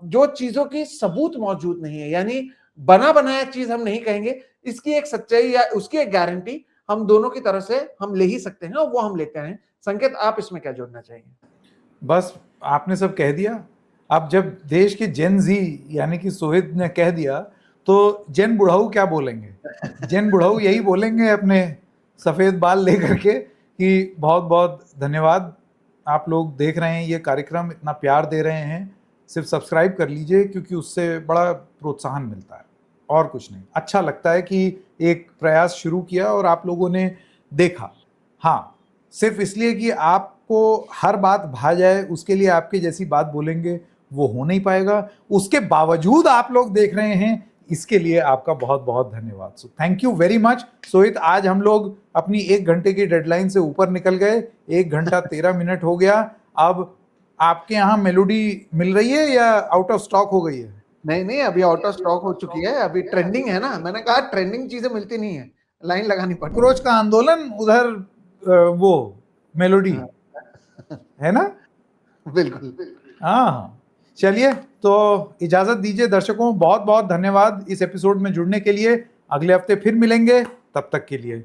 जो चीजों की सबूत मौजूद नहीं है, यानी बना बनाया चीज हम नहीं कहेंगे। इसकी एक सच्चाई या उसकी एक गारंटी हम दोनों की तरफ से हम ले ही सकते हैं, और वो हम लेते हैं। संकेत, आप इसमें क्या जोड़ना चाहेंगे? बस आपने सब कह दिया। अब जब देश की जेन जी यानी कि सोहित ने कह दिया, तो जेन बुढ़ाऊ क्या बोलेंगे? जेन बुढ़ाऊ यही बोलेंगे अपने सफेद बाल लेकर के कि बहुत बहुत धन्यवाद, आप लोग देख रहे हैं ये कार्यक्रम, इतना प्यार दे रहे हैं, सिर्फ सब्सक्राइब कर लीजिए, क्योंकि उससे बड़ा प्रोत्साहन मिलता है और कुछ नहीं। अच्छा लगता है कि एक प्रयास शुरू किया और आप लोगों ने देखा। हाँ, सिर्फ इसलिए कि आपको हर बात भा जाए उसके लिए आपके जैसी बात बोलेंगे वो हो नहीं पाएगा। उसके बावजूद आप लोग देख रहे हैं, इसके लिए आपका बहुत बहुत धन्यवाद। So thank you very much. Sohit, आज हम लोग अपनी 1 घंटे की डेडलाइन से ऊपर निकल गए, 1 घंटा 13 मिनट हो गया। अब आपके यहाँ मेलोडी मिल रही है या आउट ऑफ स्टॉक हो गई है? नहीं, अभी आउट ऑफ स्टॉक हो चुकी है। अभी ट्रेंडिंग है ना, मैंने कहा ट्रेंडिंग चीजें मिलती नहीं है, लाइन लगानी पड़ती है। कॉकरोच का आंदोलन, उधर वो मेलोडी है ना? बिल्कुल। हाँ, चलिए, तो इजाजत दीजिए दर्शकों। बहुत बहुत धन्यवाद इस एपिसोड में जुड़ने के लिए। अगले हफ्ते फिर मिलेंगे, तब तक के लिए